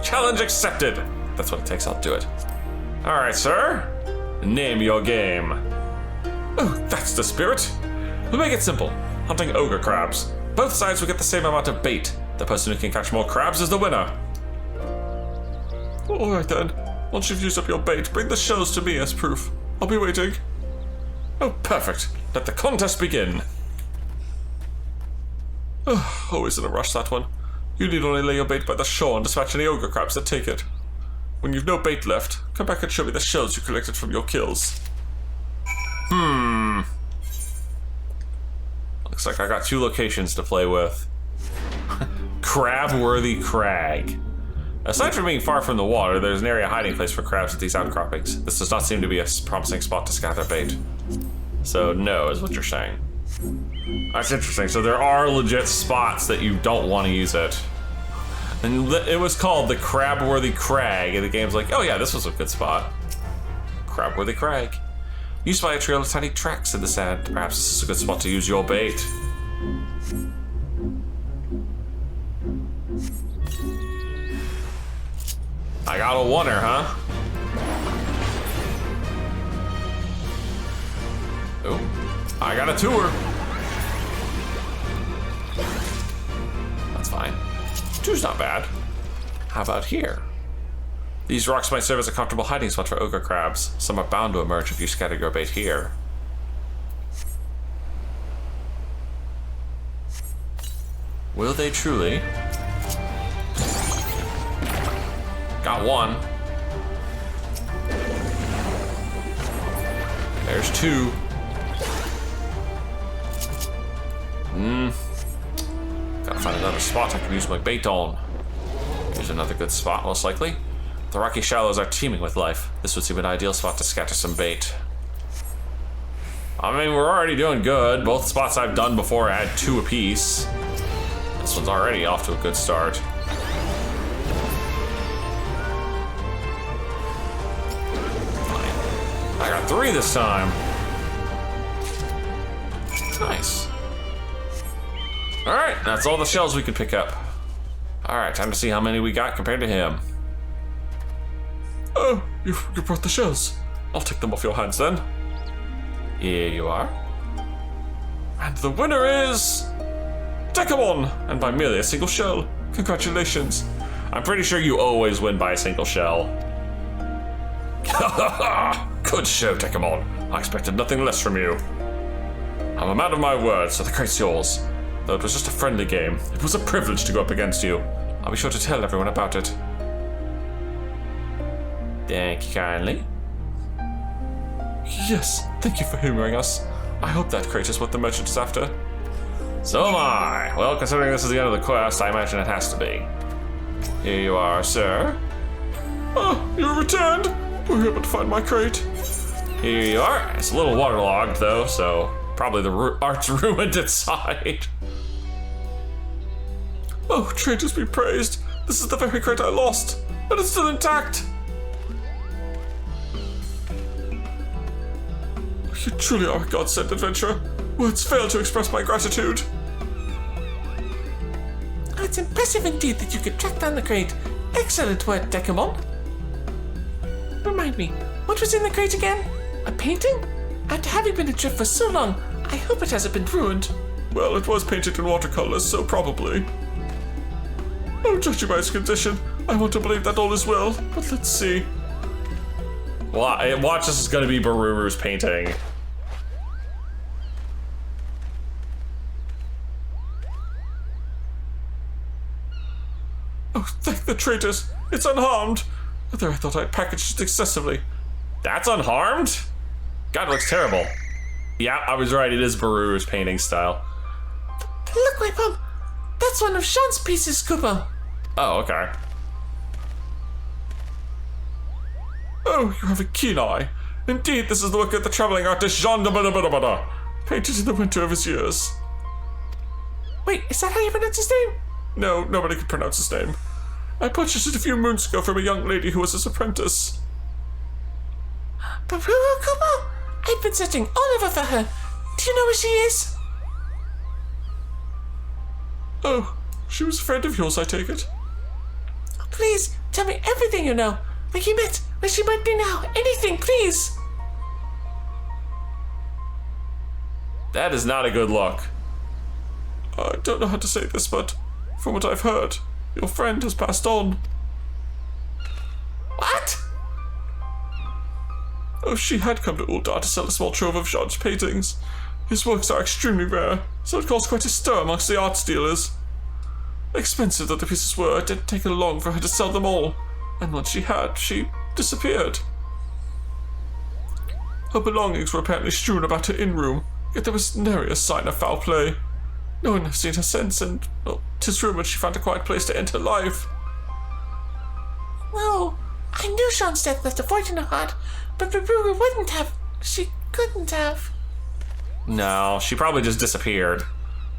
Challenge accepted! That's what it takes, I'll do it. Alright, sir. Name your game. Oh, that's the spirit. We'll make it simple. Hunting ogre crabs. Both sides will get the same amount of bait. The person who can catch more crabs is the winner. Alright then. Once you've used up your bait, bring the shells to me as proof. I'll be waiting. Oh, perfect. Let the contest begin. Always in a rush, that one. You need only lay your bait by the shore and dispatch any ogre crabs that take it. When you've no bait left, come back and show me the shells you collected from your kills. Looks like I got two locations to play with. Crab-worthy crag. Aside from being far from the water, there's an area hiding place for crabs at these outcroppings. This does not seem to be a promising spot to scatter bait. So no, is what you're saying. That's interesting. So there are legit spots that you don't want to use it. And it was called the Crab-worthy Crag, and the game's like, oh yeah, this was a good spot. Crab-worthy Crag. Used by a trail of tiny tracks in the sand. Perhaps this is a good spot to use your bait. I got a oneer, huh? Oh, I got a twoer. That's fine. Two's not bad. How about here? These rocks might serve as a comfortable hiding spot for ogre crabs. Some are bound to emerge if you scatter your bait here. Will they truly? Got one. There's two. Gotta find another spot I can use my bait on. Here's another good spot, most likely. The rocky shallows are teeming with life. This would seem an ideal spot to scatter some bait. I mean, we're already doing good. Both spots I've done before had two apiece. This one's already off to a good start. I got three this time. Nice. Alright, that's all the shells we could pick up. Alright, time to see how many we got compared to him. Oh, you brought the shells. I'll take them off your hands then. Here you are. And the winner is... Dekumon! And by merely a single shell. Congratulations. I'm pretty sure you always win by a single shell. Good show, Dekumon. I expected nothing less from you. I'm a man of my word, so the crate's yours. Though it was just a friendly game, it was a privilege to go up against you. I'll be sure to tell everyone about it. Thank you kindly. Yes, thank you for humoring us. I hope that crate is what the merchant is after. So am I. Well, considering this is the end of the quest, I imagine it has to be. Here you are, sir. Oh, you returned? Were you able to find my crate? Here you are. It's a little waterlogged, though, so probably the art's ruined inside. Oh, traitors be praised. This is the very crate I lost, and it's still intact. You truly are a godsend adventurer. Words fail to express my gratitude. Oh, it's impressive indeed that you could track down the crate. Excellent work, Dekumon. Remind me, what was in the crate again? A painting? After having been adrift for so long, I hope it hasn't been ruined. Well, it was painted in watercolors, so probably. Oh, judging by its condition, I want to believe that all is well, but let's see. Well, watch, this is going to be Beruru's painting. Oh, thank the traitors. It's unharmed. There, I thought I'd packaged it excessively. That's unharmed? God, it looks terrible. Yeah, I was right. It is Beruru's painting style. Look, my bum. That's one of Sean's pieces, Kupo. Oh, okay. Oh, you have a keen eye. Indeed, this is the work of the traveling artist Jean de Bada, painted in the winter of his years. Wait, is that how you pronounce his name? No, nobody could pronounce his name. I purchased it a few moons ago from a young lady who was his apprentice. Beruru, Kupo? I've been searching all over for her. Do you know where she is? Oh, she was a friend of yours, I take it. Please, tell me everything you know. Where you met, where she might be now. Anything, please. That is not a good look. I don't know how to say this, but from what I've heard, your friend has passed on. What? Oh, she had come to Uldar to sell a small trove of Jean's paintings. His works are extremely rare, so it caused quite a stir amongst the arts dealers. Expensive though the pieces were, it didn't take her long for her to sell them all, and once she had, she disappeared. Her belongings were apparently strewn about her inn-room, yet there was nary a sign of foul play. No one has seen her since, and, well, 'tis rumoured she found a quiet place to end her life. Well, I knew Sean's death left a void in her heart, but Beruru wouldn't have. She couldn't have. No, she probably just disappeared.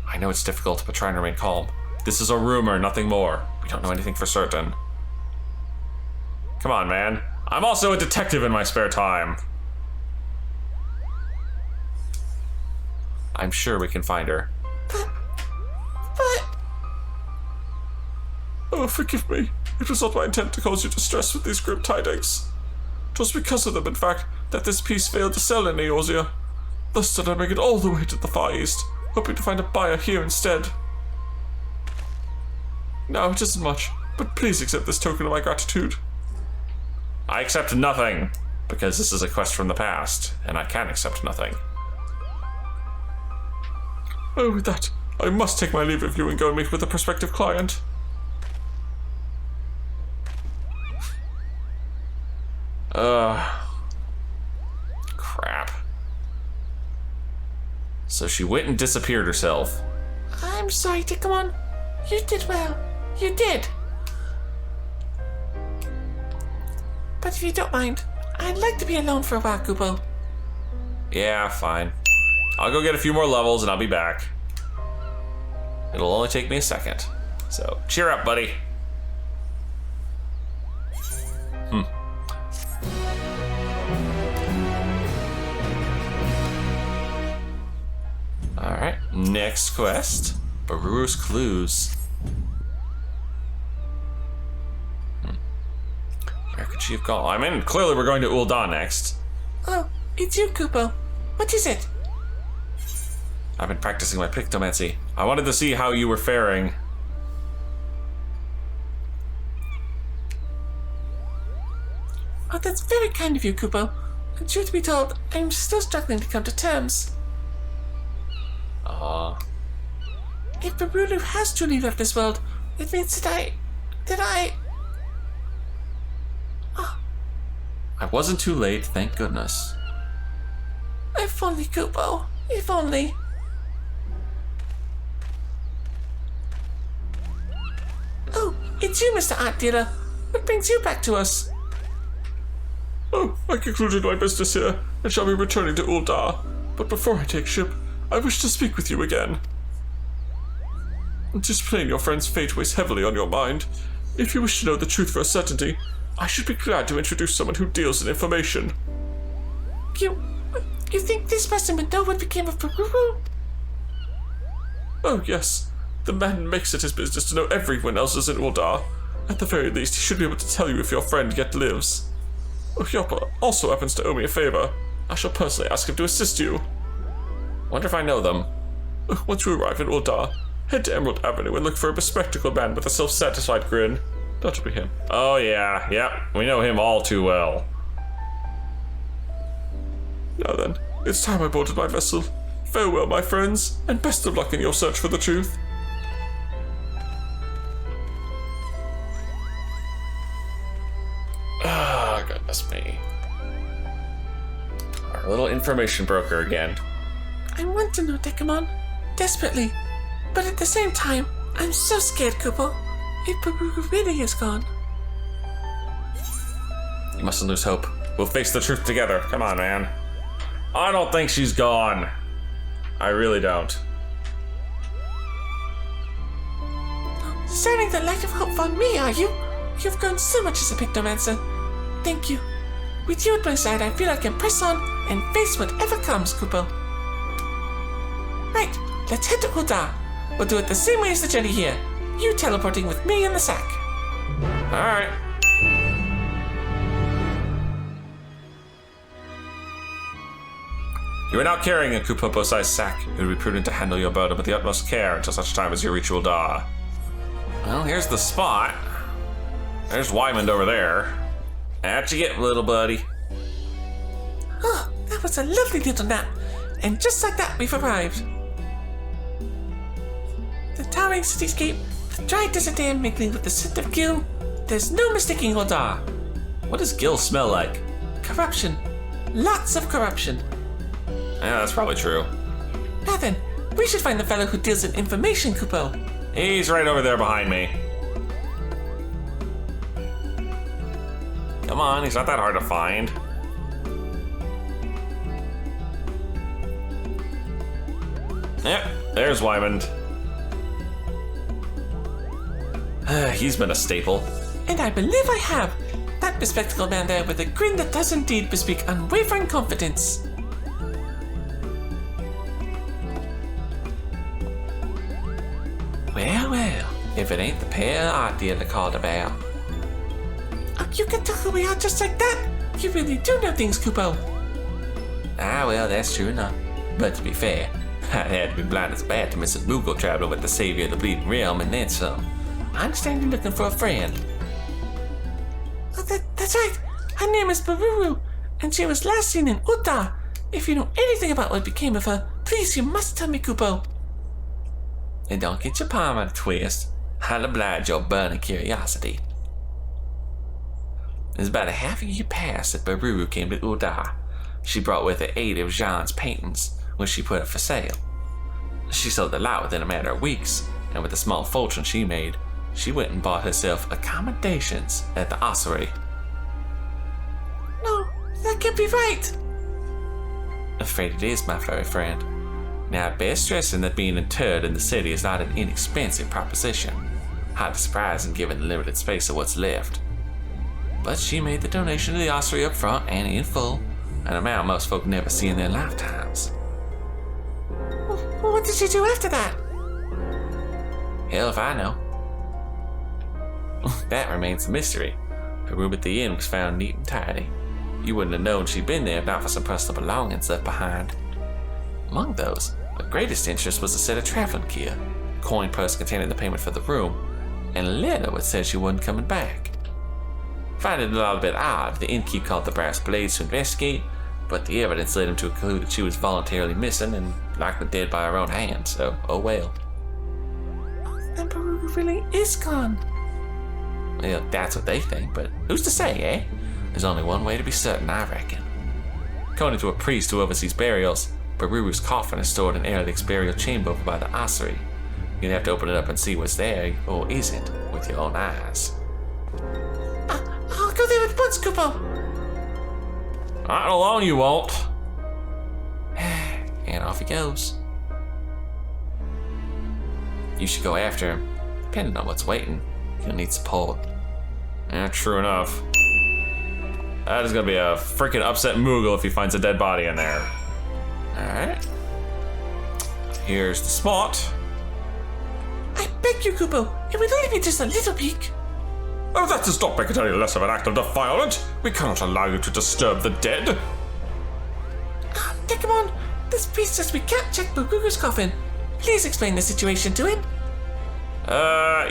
I know it's difficult, but try and remain calm. This is a rumor, nothing more. We don't know anything for certain. Come on, man. I'm also a detective in my spare time. I'm sure we can find her. But... Oh, forgive me. It was not my intent to cause you distress with these grim tidings. It was because of them, in fact, that this piece failed to sell in Eorzea. Thus did I make it all the way to the Far East, hoping to find a buyer here instead. Now, it isn't much, but please accept this token of my gratitude. I accept nothing, because this is a quest from the past, and I can accept nothing. Oh, with that, I must take my leave of you and go and meet with a prospective client. Crap. So she went and disappeared herself. I'm sorry, Dekumon. You did well. You did. But if you don't mind, I'd like to be alone for a while, Kupo. Yeah, fine. I'll go get a few more levels and I'll be back. It'll only take me a second. So, cheer up, buddy. Alright, next quest. Beruru's Clues. Where could she have gone? I mean, clearly we're going to Uldar next. Oh, it's you, Kupo. What is it? I've been practicing my Pictomancy. I wanted to see how you were faring. Oh, that's very kind of you, Kupo. And truth be told, I'm still struggling to come to terms. If Beruru has truly left this world, it means that Did I... I wasn't too late, thank goodness. If only, Kupo. If only. Oh, it's you, Mr. Art Dealer. What brings you back to us? Oh, I concluded my business here, and shall be returning to Uldar. But before I take ship, I wish to speak with you again. 'Tis plain your friend's fate weighs heavily on your mind. If you wish to know the truth for a certainty, I should be glad to introduce someone who deals in information. You think this person would know what became of Beruru? Oh, yes. The man makes it his business to know everyone else is in Uldar. At the very least, he should be able to tell you if your friend yet lives. Hyopa also happens to owe me a favor. I shall personally ask him to assist you. Wonder if I know them. Once you arrive in Uldar, head to Emerald Avenue and look for a bespectacled man with a self-satisfied grin. That'll be him. Oh yeah, yep, we know him all too well. Now then, it's time I boarded my vessel. Farewell, my friends, and best of luck in your search for the truth. Ah, goodness me. Our little information broker again. I want to know, Dekumon. Desperately. But at the same time, I'm so scared, Kupo. If Beruru really is gone. You mustn't lose hope. We'll face the truth together. Come on, man. I don't think she's gone. I really don't. Shining the light of hope on me, are you? You've grown so much as a Pictomancer. Thank you. With you at my side, I feel I can press on and face whatever comes, Kupo. Right, let's head to Uldar. We'll do it the same way as the journey here. You teleporting with me in the sack. Alright. You are now carrying a Kupopo-sized sack. It would be prudent to handle your burden with the utmost care until such time as you reach Uldar. Well, here's the spot. There's Wyman over there. Out you get, little buddy. Oh, that was a lovely little nap. And just like that, we've arrived. The towering cityscape, the dry desert air mingling with the scent of gil. There's no mistaking Uldar. What does Gil smell like? Corruption. Lots of corruption. Yeah, that's probably true. Now then, we should find the fellow who deals in information, Kupo. He's right over there behind me. Come on, he's not that hard to find. Yep, there's Wyman. He's been a staple. And I believe I have. That bespectacled man there with a grin that does indeed bespeak unwavering confidence. Well, if it ain't the pair art dealer called about. Oh, you can tell who we are just like that. You really do know things, Kupo. Ah, well, that's true enough. But to be fair, I'd had to be blind as bad to miss a Moogle traveler with the savior of the Bleeding Realm and then some. I understand you're looking for a friend. Oh, that's right. Her name is Beruru, and she was last seen in Uldar. If you know anything about what became of her, please, you must tell me, Kupo. And don't get your palm on a twist. I'll oblige your burning curiosity. It was about a half a year past that Beruru came to Uldar. She brought with her 8 of Jean's paintings, which she put up for sale. She sold the lot within a matter of weeks, and with the small fortune she made, she went and bought herself accommodations at the ossuary. No, that can't be right. Afraid it is, my furry friend. Now, it bears stressing that being interred in the city is not an inexpensive proposition. Hardly surprising given the limited space of what's left. But she made the donation to the ossuary up front and in full, an amount most folk never see in their lifetimes. Well, what did she do after that? Hell if I know. That remains a mystery. Her room at the inn was found neat and tidy. You wouldn't have known she'd been there if not for some personal belongings left behind. Among those, of greatest interest was a set of traveling gear, a coin purse containing the payment for the room, and a letter which said she wasn't coming back. Finding it a little bit odd, the innkeep called the Brass Blades to investigate, but the evidence led him to conclude that she was voluntarily missing and likely dead by her own hand, so oh well. Then Beruru really is gone. Well, that's what they think, but who's to say, eh? There's only one way to be certain, I reckon. According to a priest who oversees burials, Beruru's coffin is stored in Erlik's burial chamber over by the ossuary. You'd have to open it up and see what's there, or isn't, with your own eyes. I'll go there at once, Kupo. Not alone, you won't. And off he goes. You should go after him. Depending on what's waiting, you'll need support. Yeah, true enough. That is gonna be a freaking upset Moogle if he finds a dead body in there. Alright. Here's the spot. I beg you, Kupo. It would only be just a little peek. Oh, that does not make it any less of an act of defilement. We cannot allow you to disturb the dead. Dekumon, this priest says we can't check Beruru's coffin. Please explain the situation to him.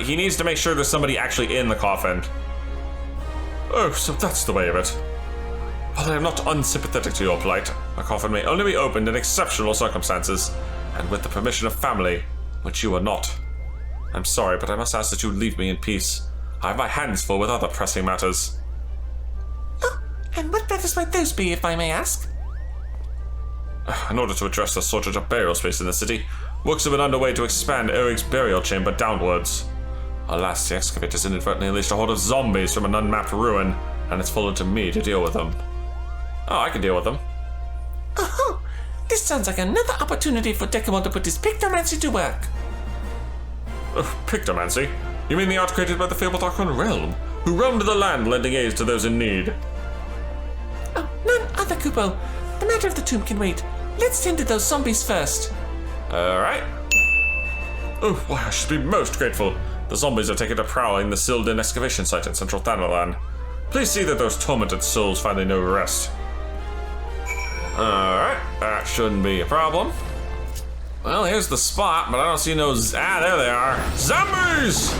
He needs to make sure there's somebody actually in the coffin. Oh, so that's the way of it. While I am not unsympathetic to your plight, a coffin may only be opened in exceptional circumstances, and with the permission of family, which you are not. I'm sorry, but I must ask that you leave me in peace. I have my hands full with other pressing matters. Oh, and what matters might those be, if I may ask? In order to address the shortage of burial space in the city, works have been underway to expand Eric's burial chamber downwards. Alas, the excavators inadvertently unleashed a horde of zombies from an unmapped ruin, and it's fallen to me to deal with them. Oh, I can deal with them. Oh, this sounds like another opportunity for Dekumon to put his Pictomancy to work. Pictomancy? You mean the art created by the fabled Archon Realm, who roamed the land lending aid to those in need? Oh, none other, Kupo. The matter of the tomb can wait. Let's tend to those zombies first. Alright. Oh, why, I should be most grateful. The zombies are taken to prowling the Silden excavation site in central Thanalan. Please see that those tormented souls find no rest. Alright, that shouldn't be a problem. Well, here's the spot, but I don't see no there they are. Zombies!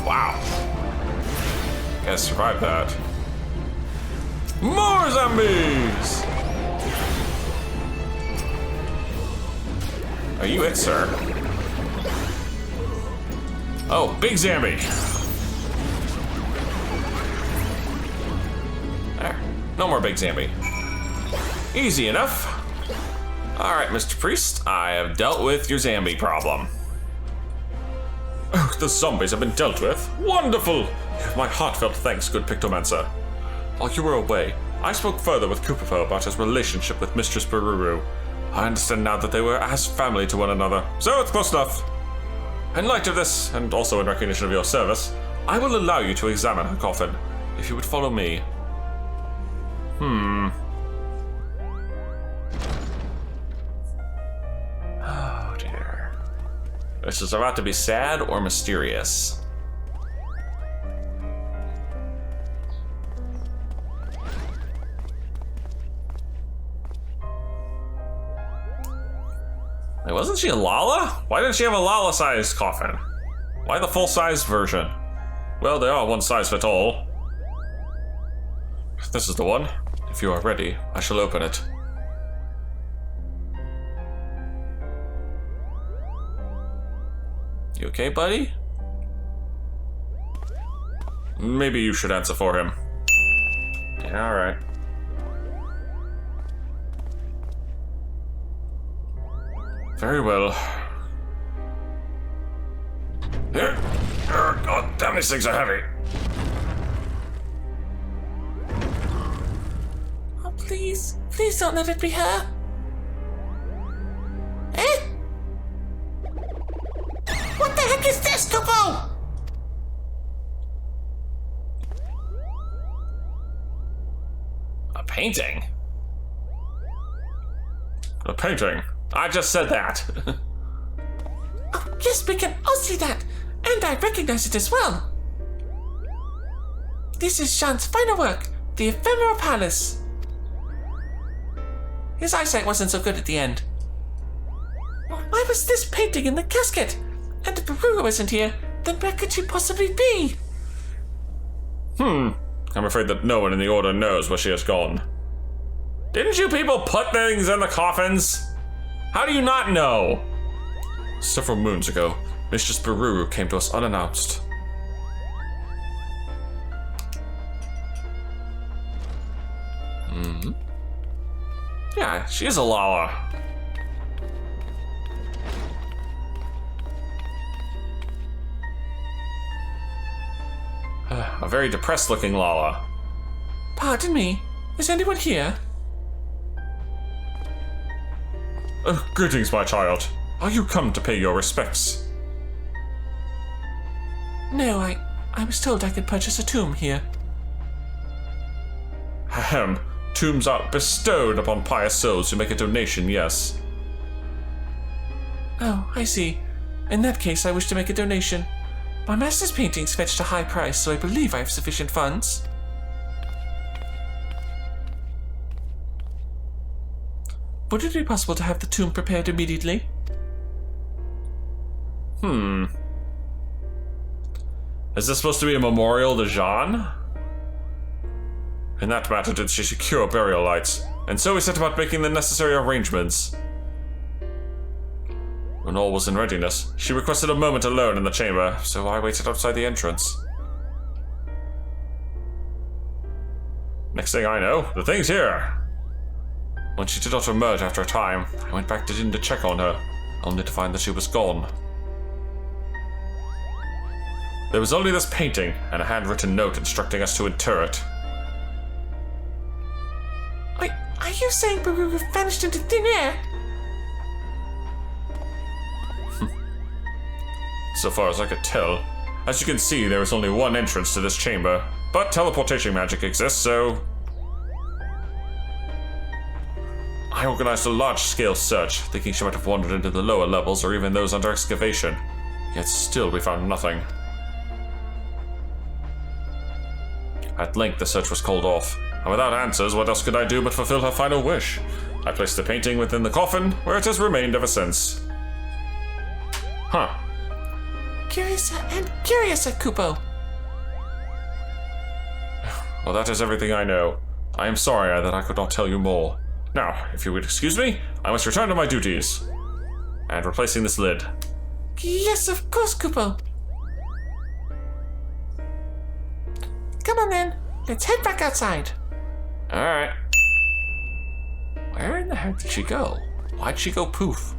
Wow. Gotta survive that. More zombies! Are you it, sir? Oh, big zombie. There. No more big zombie. Easy enough. Alright, Mr. Priest, I have dealt with your zombie problem. Oh, the zombies have been dealt with. Wonderful! You have my heartfelt thanks, good Pictomancer. While you were away, I spoke further with Kupo about his relationship with Mistress Beruru. I understand now that they were as family to one another, so it's close enough. In light of this, and also in recognition of your service, I will allow you to examine her coffin, if you would follow me. Oh dear. This is about to be sad or mysterious. Wait, wasn't she a Lala? Why didn't she have a Lala-sized coffin? Why the full-size version? Well, they are one size fit all. This is the one. If you are ready, I shall open it. You okay, buddy? Maybe you should answer for him. Yeah, alright. Very well. Here. God damn, these things are heavy. Oh, please. Please don't let it be her. Eh? What the heck is this, Kupo? A painting? A painting. I just said that. Oh, yes, we can all see that. And I recognize it as well. This is Jean's final work, the Ephemeral Palace. His eyesight wasn't so good at the end. Why was this painting in the casket? And if Beruru isn't here, then where could she possibly be? I'm afraid that no one in the Order knows where she has gone. Didn't you people put things in the coffins? How do you not know? Several moons ago, Mistress Beruru came to us unannounced. Yeah, she is a Lala. A very depressed looking Lala. Pardon me, is anyone here? Greetings, my child. Are you come to pay your respects? No, I was told I could purchase a tomb here. Ahem. Tombs are bestowed upon pious souls who make a donation, yes. Oh, I see. In that case, I wish to make a donation. My master's paintings fetched a high price, so I believe I have sufficient funds. Would it be possible to have the tomb prepared immediately? Is this supposed to be a memorial to Jean? In that matter did she secure burial rites, and so we set about making the necessary arrangements. When all was in readiness, she requested a moment alone in the chamber, so I waited outside the entrance. Next thing I know, the thing's here. When she did not emerge after a time, I went back to check on her, only to find that she was gone. There was only this painting, and a handwritten note instructing us to inter it. Wait, are you saying Beruru vanished into thin air? So far as I could tell. As you can see, there is only one entrance to this chamber, but teleportation magic exists, so... I organized a large-scale search, thinking she might have wandered into the lower levels or even those under excavation. Yet still we found nothing. At length the search was called off, and without answers, what else could I do but fulfill her final wish? I placed the painting within the coffin, where it has remained ever since. Huh. Curiouser and curiouser, Kupo. Well, that is everything I know. I am sorry that I could not tell you more. Now, if you would excuse me, I must return to my duties. And replacing this lid. Yes, of course, Kupo. Come on then, let's head back outside. Alright. Where in the heck did she go? Why'd she go poof?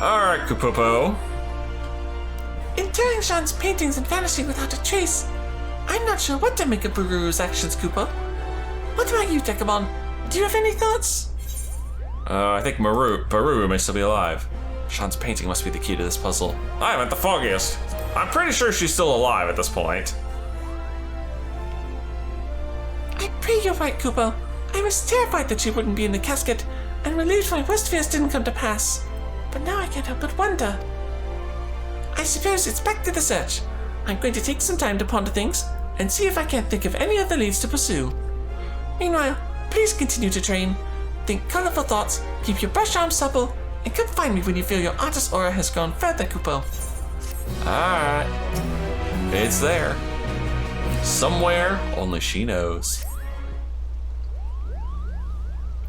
Alright, Kupopo. Interring Jean's paintings and vanishing without a trace. I'm not sure what to make of Beruru's actions, Kupo. What about you, Dekumon? Do you have any thoughts? I think Beruru may still be alive. Sean's painting must be the key to this puzzle. I haven't the foggiest. I'm pretty sure she's still alive at this point. I pray you're right, Kupo. I was terrified that she wouldn't be in the casket, and relieved my worst fears didn't come to pass. But now I can't help but wonder. I suppose it's back to the search. I'm going to take some time to ponder things, and see if I can't think of any other leads to pursue. Meanwhile, please continue to train. Think colorful thoughts, keep your brush arms supple, and come find me when you feel your artist aura has gone further, Kupo. Alright. It's there. Somewhere, only she knows.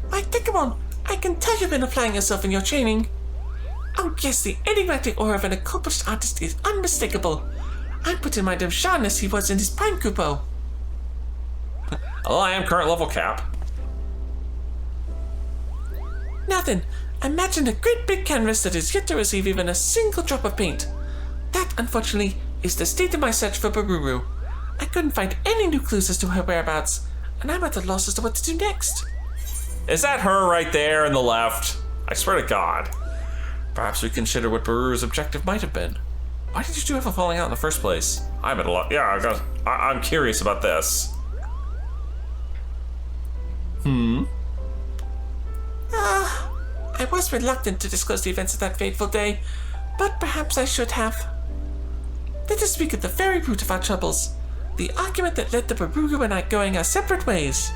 My Dekumon, I can tell you've been applying yourself in your training. Oh yes, the enigmatic aura of an accomplished artist is unmistakable. I put in my dumb Sean as he was in his prime, Kupo. Well, I am current level cap. Now then, imagine a great big canvas that is yet to receive even a single drop of paint. That, unfortunately, is the state of my search for Beruru. I couldn't find any new clues as to her whereabouts, and I'm at a loss as to what to do next. Is that her right there in the left? I swear to God. Perhaps we consider what Beruru's objective might have been. Why did you two have a falling out in the first place? I'm at a lot. Yeah, I'm curious about this. I was reluctant to disclose the events of that fateful day, but perhaps I should have. Let us speak at the very root of our troubles, the argument that led to Beruru and I going our separate ways.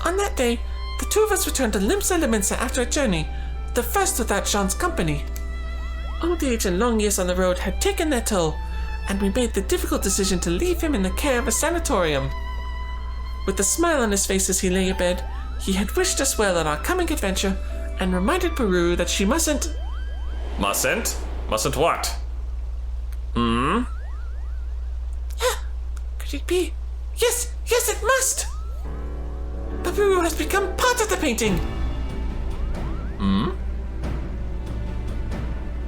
On that day, the two of us returned to Limsa Liminsa after a journey, the first without Jean's company. Old age and long years on the road had taken their toll, and we made the difficult decision to leave him in the care of a sanatorium. With a smile on his face as he lay abed, he had wished us well on our coming adventure, and reminded Beruru that she mustn't... Mustn't? Mustn't what? Could it be? Yes, it must! Beruru has become part of the painting!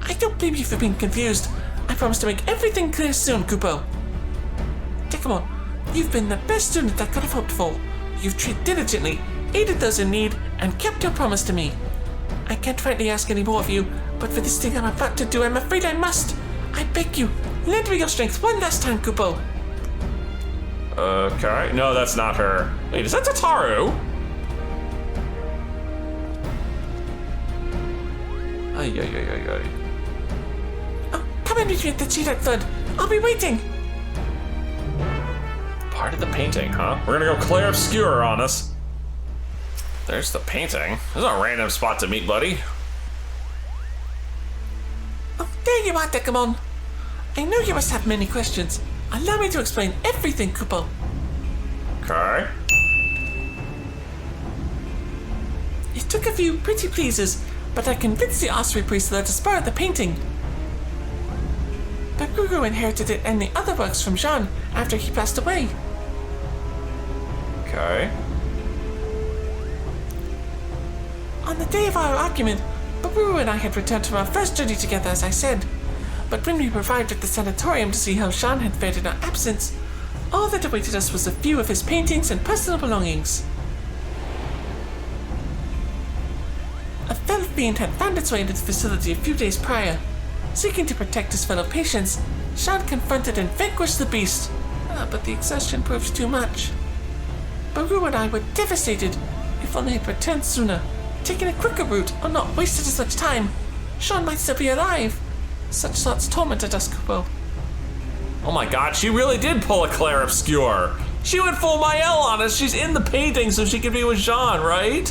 I don't blame you for being confused. I promise to make everything clear soon, Kupo. Dekumon, you've been the best student I could have hoped for. You've treated diligently, aided those in need, and kept your promise to me. I can't frankly ask any more of you, but for this thing I'm about to do, I'm afraid I must. I beg you, lend me your strength one last time, Kupo. Okay, no, that's not her. Wait, is that Tataru? Ay. Oh, come and meet me at the cheetah flood. I'll be waiting. Part of the painting, huh? We're gonna go Clair Obscure on us. There's the painting. There's a random spot to meet, buddy. Oh, there you are, Dekumon. I know you must have many questions. Allow me to explain everything, Kupo. Okay. It took a few pretty pleases, but I convinced the Osprey priest to let us borrow the painting. Beruru inherited it and the other works from Jean after he passed away. Okay. On the day of our argument, Beruru and I had returned from our first journey together, as I said. But when we arrived at the sanatorium to see how Jean had fared in our absence, all that awaited us was a few of his paintings and personal belongings. A fell fiend had found its way into the facility a few days prior. Seeking to protect his fellow patients, Jean confronted and vanquished the beast. But the exertion proved too much. Beruru and I were devastated. If only had returned sooner, taken a quicker route, or not wasted as much time, Jean might still be alive. Such thoughts tormented us, Kupo. Oh my god, she really did pull a Clair Obscure. She went full Mael on us. She's in the painting so she could be with Jean, right?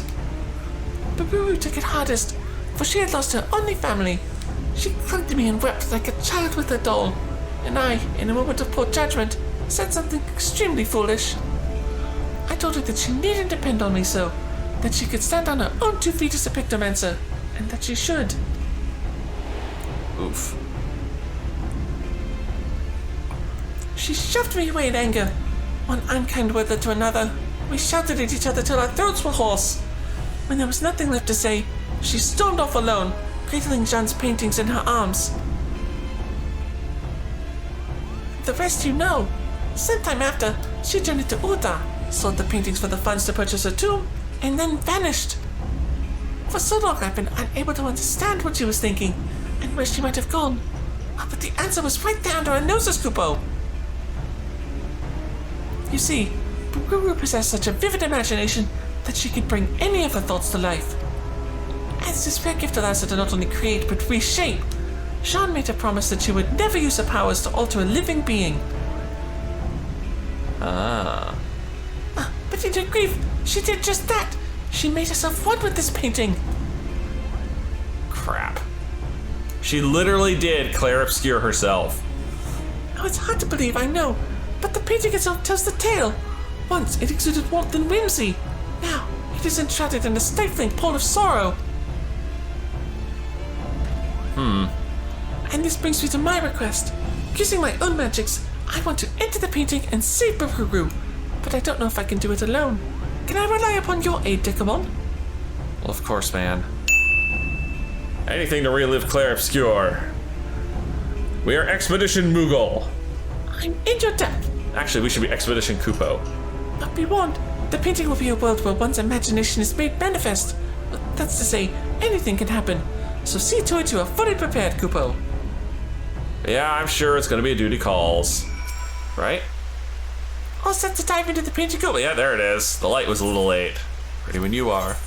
Beruru took it hardest, for she had lost her only family. She clung to me and wept like a child with a doll, and I, in a moment of poor judgment, said something extremely foolish. I told her that she needn't depend on me so, that she could stand on her own 2 feet as a Pictomancer, and that she should. Oof. She shoved me away in anger. One unkind word led to another. We shouted at each other till our throats were hoarse. When there was nothing left to say, she stormed off alone, cradling Jean's paintings in her arms. The rest you know. Sometime after, she journeyed to Uda, sold the paintings for the funds to purchase a tomb, and then vanished. For so long I've been unable to understand what she was thinking, and where she might have gone. But the answer was right there under our noses, Kupo. You see, Beruru possessed such a vivid imagination that she could bring any of her thoughts to life. As this rare gift allows her to not only create but reshape, Jean made a promise that she would never use her powers to alter a living being. But in her grief, she did just that. She made herself one with this painting. Crap. She literally did Clair Obscure herself. Oh, it's hard to believe, I know, but the painting itself tells the tale. Once it exuded warmth and whimsy. Now it is enshrouded in a stifling pall of sorrow. And this brings me to my request. Using my own magics, I want to enter the painting and save Beruru, but I don't know if I can do it alone. Can I rely upon your aid, Dekumon? Well, of course, man. Anything to relive Clair Obscure. We are Expedition Moogle. I'm in your debt. Actually, we should be Expedition Kupo. But be warned, the painting will be a world where one's imagination is made manifest. That's to say, anything can happen. So see to it you are fully prepared, Kupo. Yeah, I'm sure it's gonna be a duty calls. Right? All set to dive into the painting. Cool, yeah, there it is. The light was a little late. Ready when you are.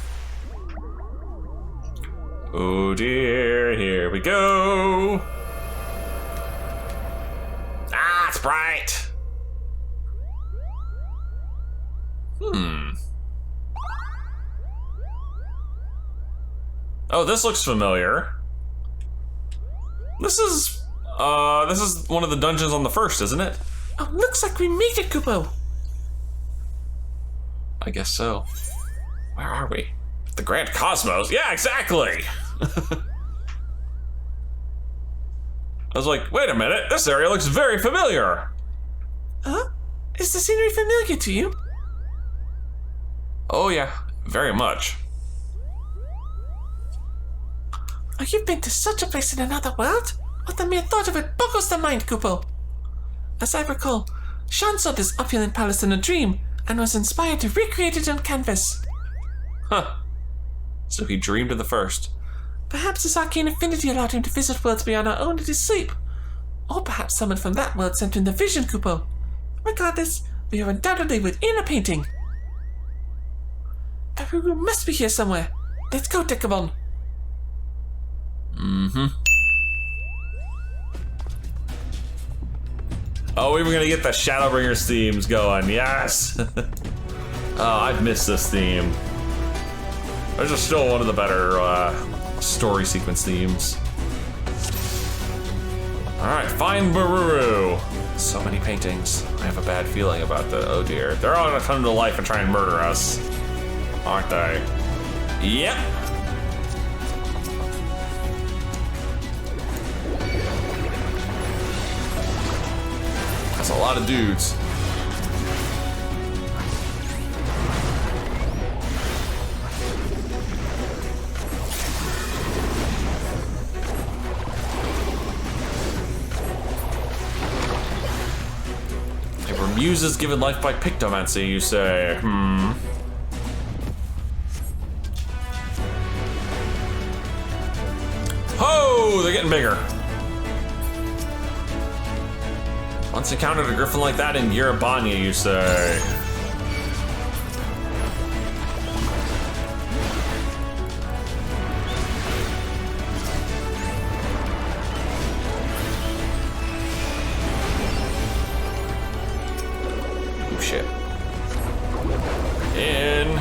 Oh dear, here we go. Ah, it's bright. Oh, this looks familiar. This is one of the dungeons on the first, isn't it? Oh, looks like we made it, Kupo. I guess so. Where are we? The Grand Cosmos? Yeah, exactly! I was like, wait a minute, this area looks very familiar. Huh? Is the scenery familiar to you? Oh yeah, very much. Oh, you've been to such a place in another world? What the mere thought of it boggles the mind, Kupo. As I recall, Sean saw this opulent palace in a dream and was inspired to recreate it on canvas. Huh. So he dreamed of the first. Perhaps his arcane affinity allowed him to visit worlds beyond our own in his sleep. Or perhaps someone from that world sent him the vision, Kupo. Regardless, we are undoubtedly within a painting. Beruru must be here somewhere. Let's go, Dekumon. Mm-hmm. Oh, we were gonna get the Shadowbringers themes going, yes! Oh, I've missed this theme. This is still one of the better story sequence themes. Alright, find Beruru. So many paintings. I have a bad feeling about the, oh dear. They're all gonna come to life and try and murder us. Aren't they? Yep. That's a lot of dudes. They were muses given life by Pictomancy, you say? Oh, they're getting bigger. Once encountered a griffin like that in Yerebanya, you say? Oh shit. In.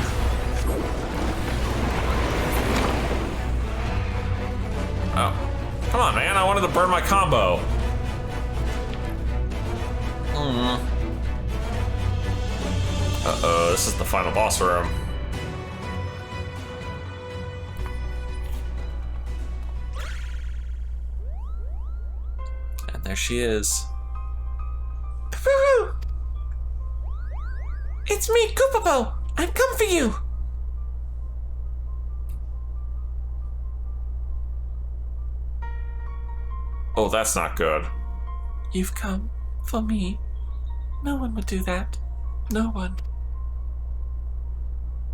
Oh. Come on, man, I wanted to burn my combo. Uh-oh, this is the final boss room. And there she is. Beruru! It's me, Kupopo! I've come for you! Oh, that's not good. You've come for me. No one would do that. No one.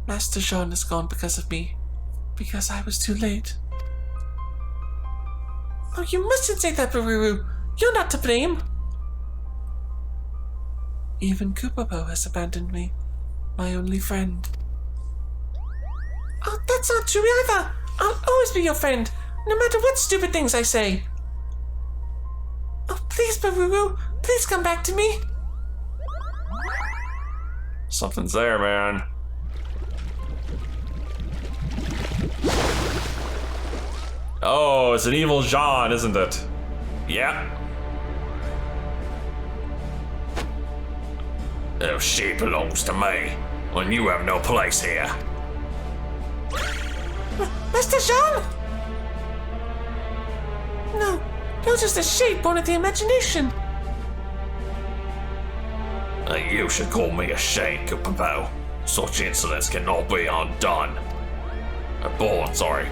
Master Jean is gone because of me. Because I was too late. Oh, you mustn't say that, Beruru. You're not to blame. Even Kupopo has abandoned me. My only friend. Oh, that's not true either. I'll always be your friend, no matter what stupid things I say. Oh, please, Beruru. Please come back to me. Something's there, man. Oh, it's an evil Jean, isn't it? Yep. Oh, she belongs to me, when you have no place here. Master Jean? No, you're just a shape born of the imagination. You should call me a shade, Kupopo. Such insolence cannot be undone. Born, sorry.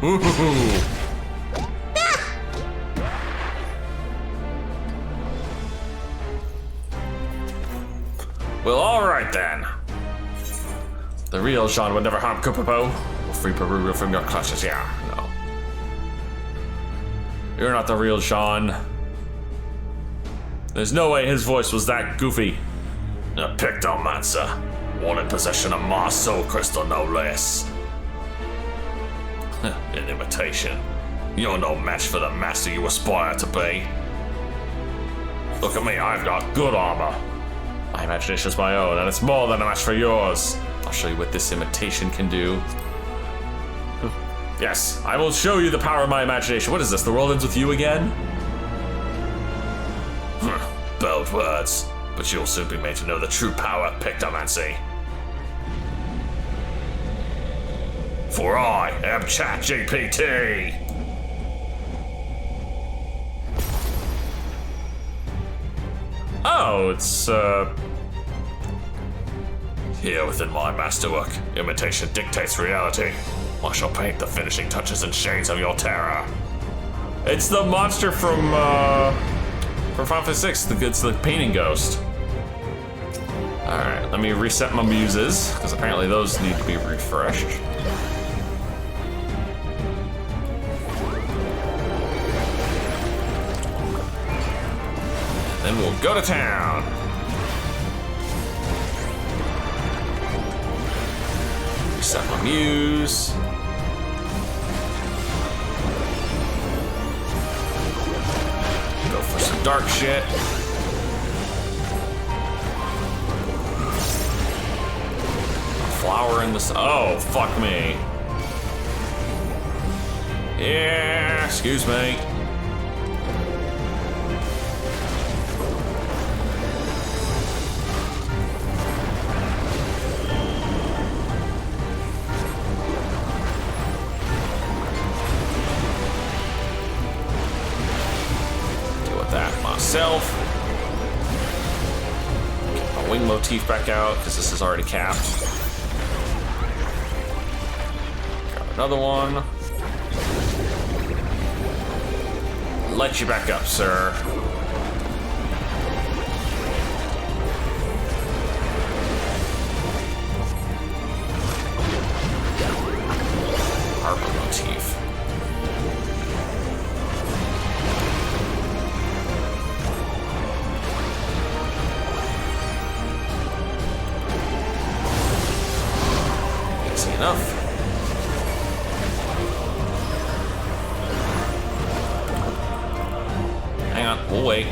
Ooh. Well, alright then. The real Jean would never harm Kupopo. We'll free Beruru from your clutches, yeah. No. You're not the real Jean. There's no way his voice was that goofy. A Pictomancer, one in possession of my soul crystal, no less. An imitation. You're no match for the master you aspire to be. Look at me, I've got good armor. My imagination's my own, and it's more than a match for yours. I'll show you what this imitation can do. Yes, I will show you the power of my imagination. What is this, the world ends with you again? Bold words, but you'll soon be made to know the true power of Pictomancy. For I am ChatGPT. No, it's, Here within my masterwork, imitation dictates reality. I shall paint the finishing touches and shades of your terror. It's the monster from Final Fantasy VI, it's the painting ghost. Alright, let me reset my muses, because apparently those need to be refreshed. And then we'll go to town. Reset my muse. Go for some dark shit. Flower in the... Oh, fuck me. Yeah, excuse me. Deal with that myself. Get my wing motif back out, because this is already capped. Another one. Let you back up, sir. Arbor motif. Easy enough. Hang on, we'll wait.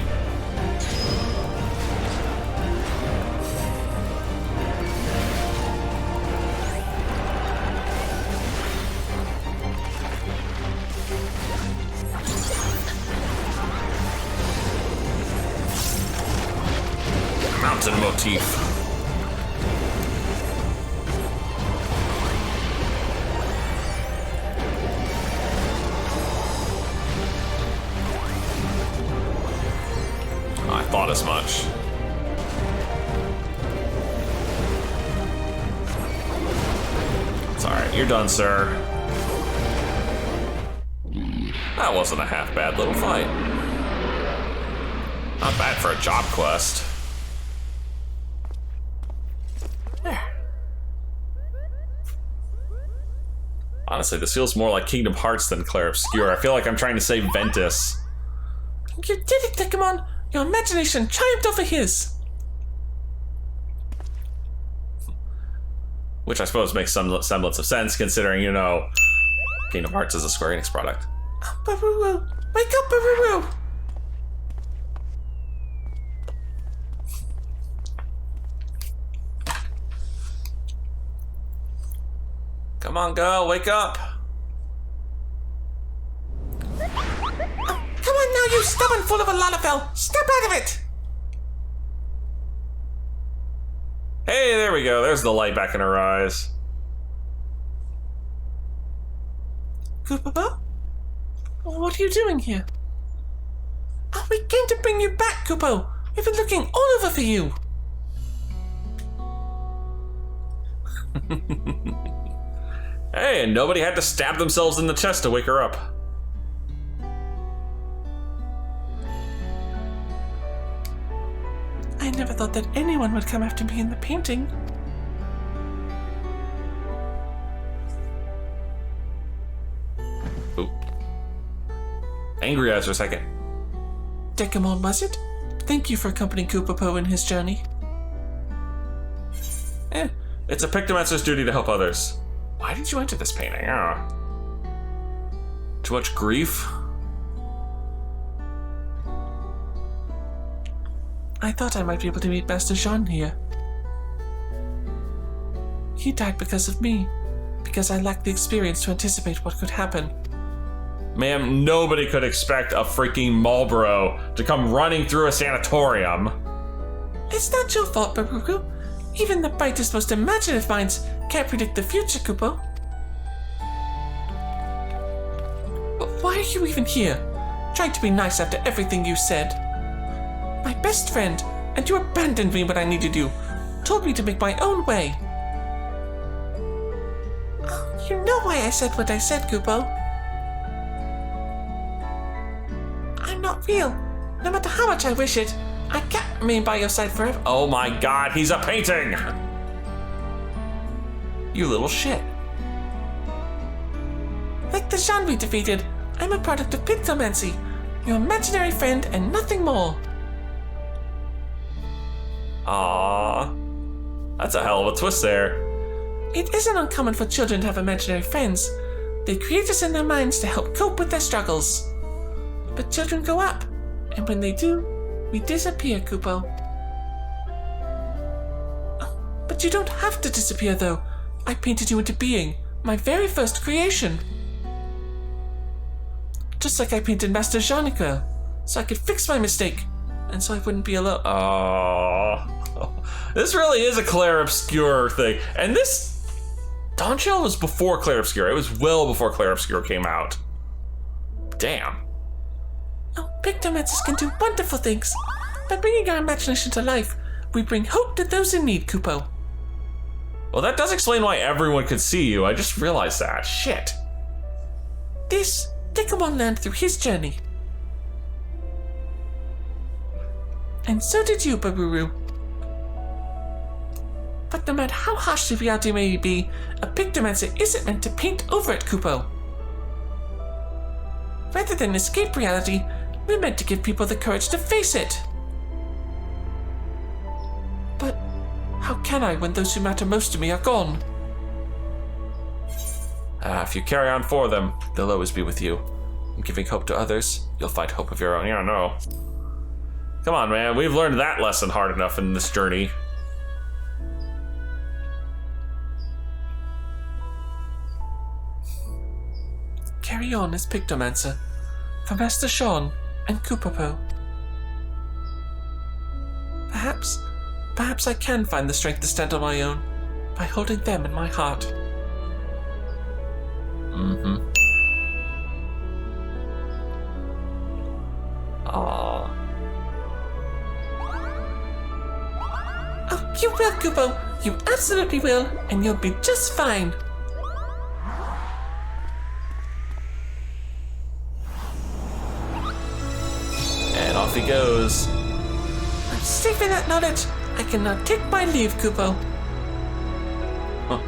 Mountain motif. Thought as much. It's alright, you're done, sir. That wasn't a half bad little fight. Not bad for a job quest. Honestly, this feels more like Kingdom Hearts than Clair Obscur. I feel like I'm trying to save Ventus. You did it, Dekumon! Your imagination triumphed over his! Which I suppose makes some semblance of sense, considering, you know, Kingdom Hearts is a Square Enix product. Beruru! Wake up, Beruru! Come on, girl, wake up! Come on now, you stubborn fool of a Lalafell! Step out of it! Hey, there we go. There's the light back in her eyes. Koopa? What are you doing here? Oh, we came to bring you back, Koopo! We've been looking all over for you! Hey, and nobody had to stab themselves in the chest to wake her up. I never thought that anyone would come after me in the painting. Ooh. Angry eyes for a second. Dekumon, was it? Thank you for accompanying Koopa in his journey. It's a Pictomancer's duty to help others. Why did you enter this painting? Too much grief? I thought I might be able to meet Master Jean here. He died because of me, because I lacked the experience to anticipate what could happen. Ma'am, nobody could expect a freaking Marlboro to come running through a sanatorium. It's not your fault, Beruru. Even the brightest, most imaginative minds can't predict the future, Koopo. But why are you even here? Trying to be nice after everything you said. My best friend, and you abandoned me when I needed you. Told me to make my own way. Oh, you know why I said what I said, Kupo. I'm not real. No matter how much I wish it, I can't remain by your side forever. Oh my god, he's a painting! You little shit. Like the Jean we defeated, I'm a product of Pictomancy, your imaginary friend and nothing more. Aww. That's a hell of a twist there. It isn't uncommon for children to have imaginary friends. They create us in their minds to help cope with their struggles. But children grow up, and when they do, we disappear, Kupo. Oh, but you don't have to disappear, though. I painted you into being, my very first creation. Just like I painted Master Jean-Nicole, so I could fix my mistake, and so I wouldn't be alone. This really is a Clair Obscur thing. And this Dawnchill was before Clair Obscur. It was well before Clair Obscur came out. Damn. Oh, Pictomancers can do wonderful things. By bringing our imagination to life, we bring hope to those in need, Kupo. Well, that does explain why everyone could see you. I just realized that. Shit. This Dekumon learned through his journey. And so did you, Beruru. But no matter how harsh the reality may be, a Pictomancer isn't meant to paint over it, Kupo. Rather than escape reality, we're meant to give people the courage to face it. But how can I when those who matter most to me are gone? If you carry on for them, they'll always be with you. And giving hope to others, you'll find hope of your own. Yeah, no. Come on, man. We've learned that lesson hard enough in this journey. Carry on as Pictomancer, for Master Sean and Kupopo. Perhaps I can find the strength to stand on my own by holding them in my heart. Mm-hmm. Aww. Oh, you will, Kupo. You absolutely will, and you'll be just fine. And off he goes. I'm safe in that knowledge. I can now take my leave, Kupo. Huh.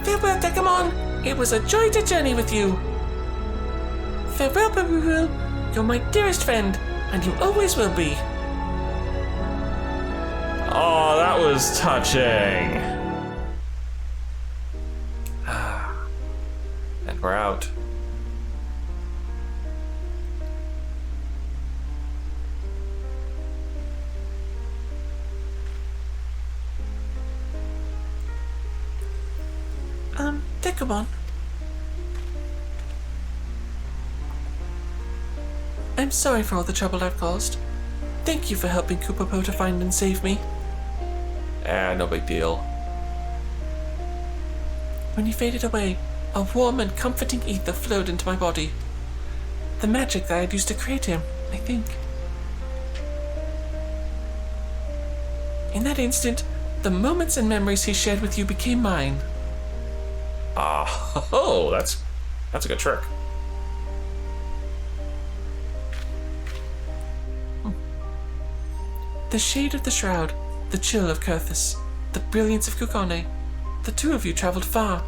Farewell, Dekumon. It was a joy to journey with you. Farewell, Beruru. You're my dearest friend, and you always will be. Oh, that was touching. And we're out. Dekumon. I'm sorry for all the trouble I've caused. Thank you for helping Kupopo to find and save me. No big deal. When he faded away, a warm and comforting ether flowed into my body. The magic that I had used to create him, I think. In that instant, the moments and memories he shared with you became mine. Oh, that's a good trick. The shade of the shroud, the chill of Kurthus, the brilliance of Kukone, the two of you traveled far.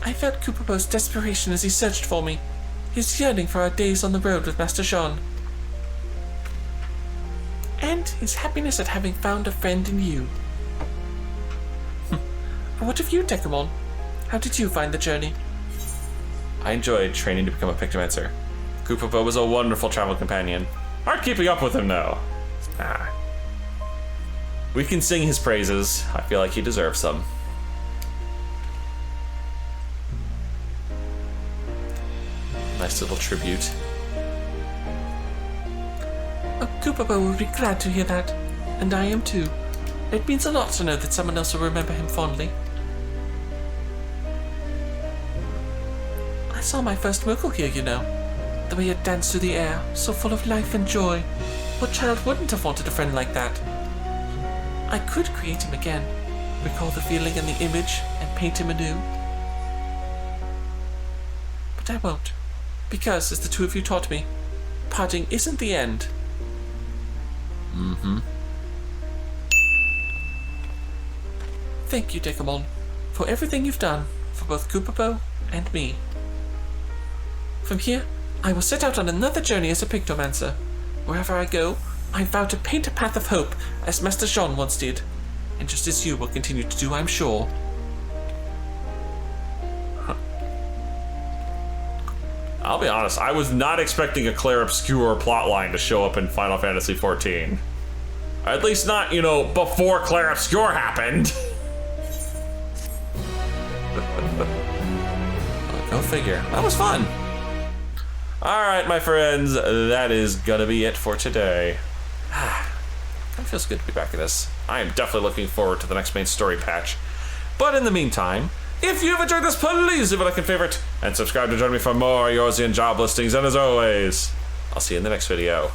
I felt Kupopo's desperation as he searched for me, his yearning for our days on the road with Master Jean, and his happiness at having found a friend in you. What of you, Dekumon? How did you find the journey? I enjoyed training to become a Pictomancer. Kupopo was a wonderful travel companion. Hard keeping up with him, though. We can sing his praises. I feel like he deserves some. Nice little tribute. Kupopo will be glad to hear that, and I am too. It means a lot to know that someone else will remember him fondly. I saw my first Moogle here, you know. The way you dance through the air, so full of life and joy. What child wouldn't have wanted a friend like that? I could create him again, recall the feeling and the image, and paint him anew. But I won't, because, as the two of you taught me, parting isn't the end. Thank you, Dekumon, for everything you've done for both Kupopo and me. From here, I will set out on another journey as a Pictomancer. Wherever I go, I vow to paint a path of hope, as Master Jean once did, and just as you will continue to do, I'm sure. I'll be honest, I was not expecting a Claire Obscure plotline to show up in Final Fantasy XIV. At least not, you know, before Claire Obscure happened. Go figure. That was fun. Alright, my friends, that is gonna be it for today. It feels good to be back at this. I am definitely looking forward to the next main story patch. But in the meantime, if you've enjoyed this, please leave a like and favorite, and subscribe to join me for more Eorzean job listings. And as always, I'll see you in the next video.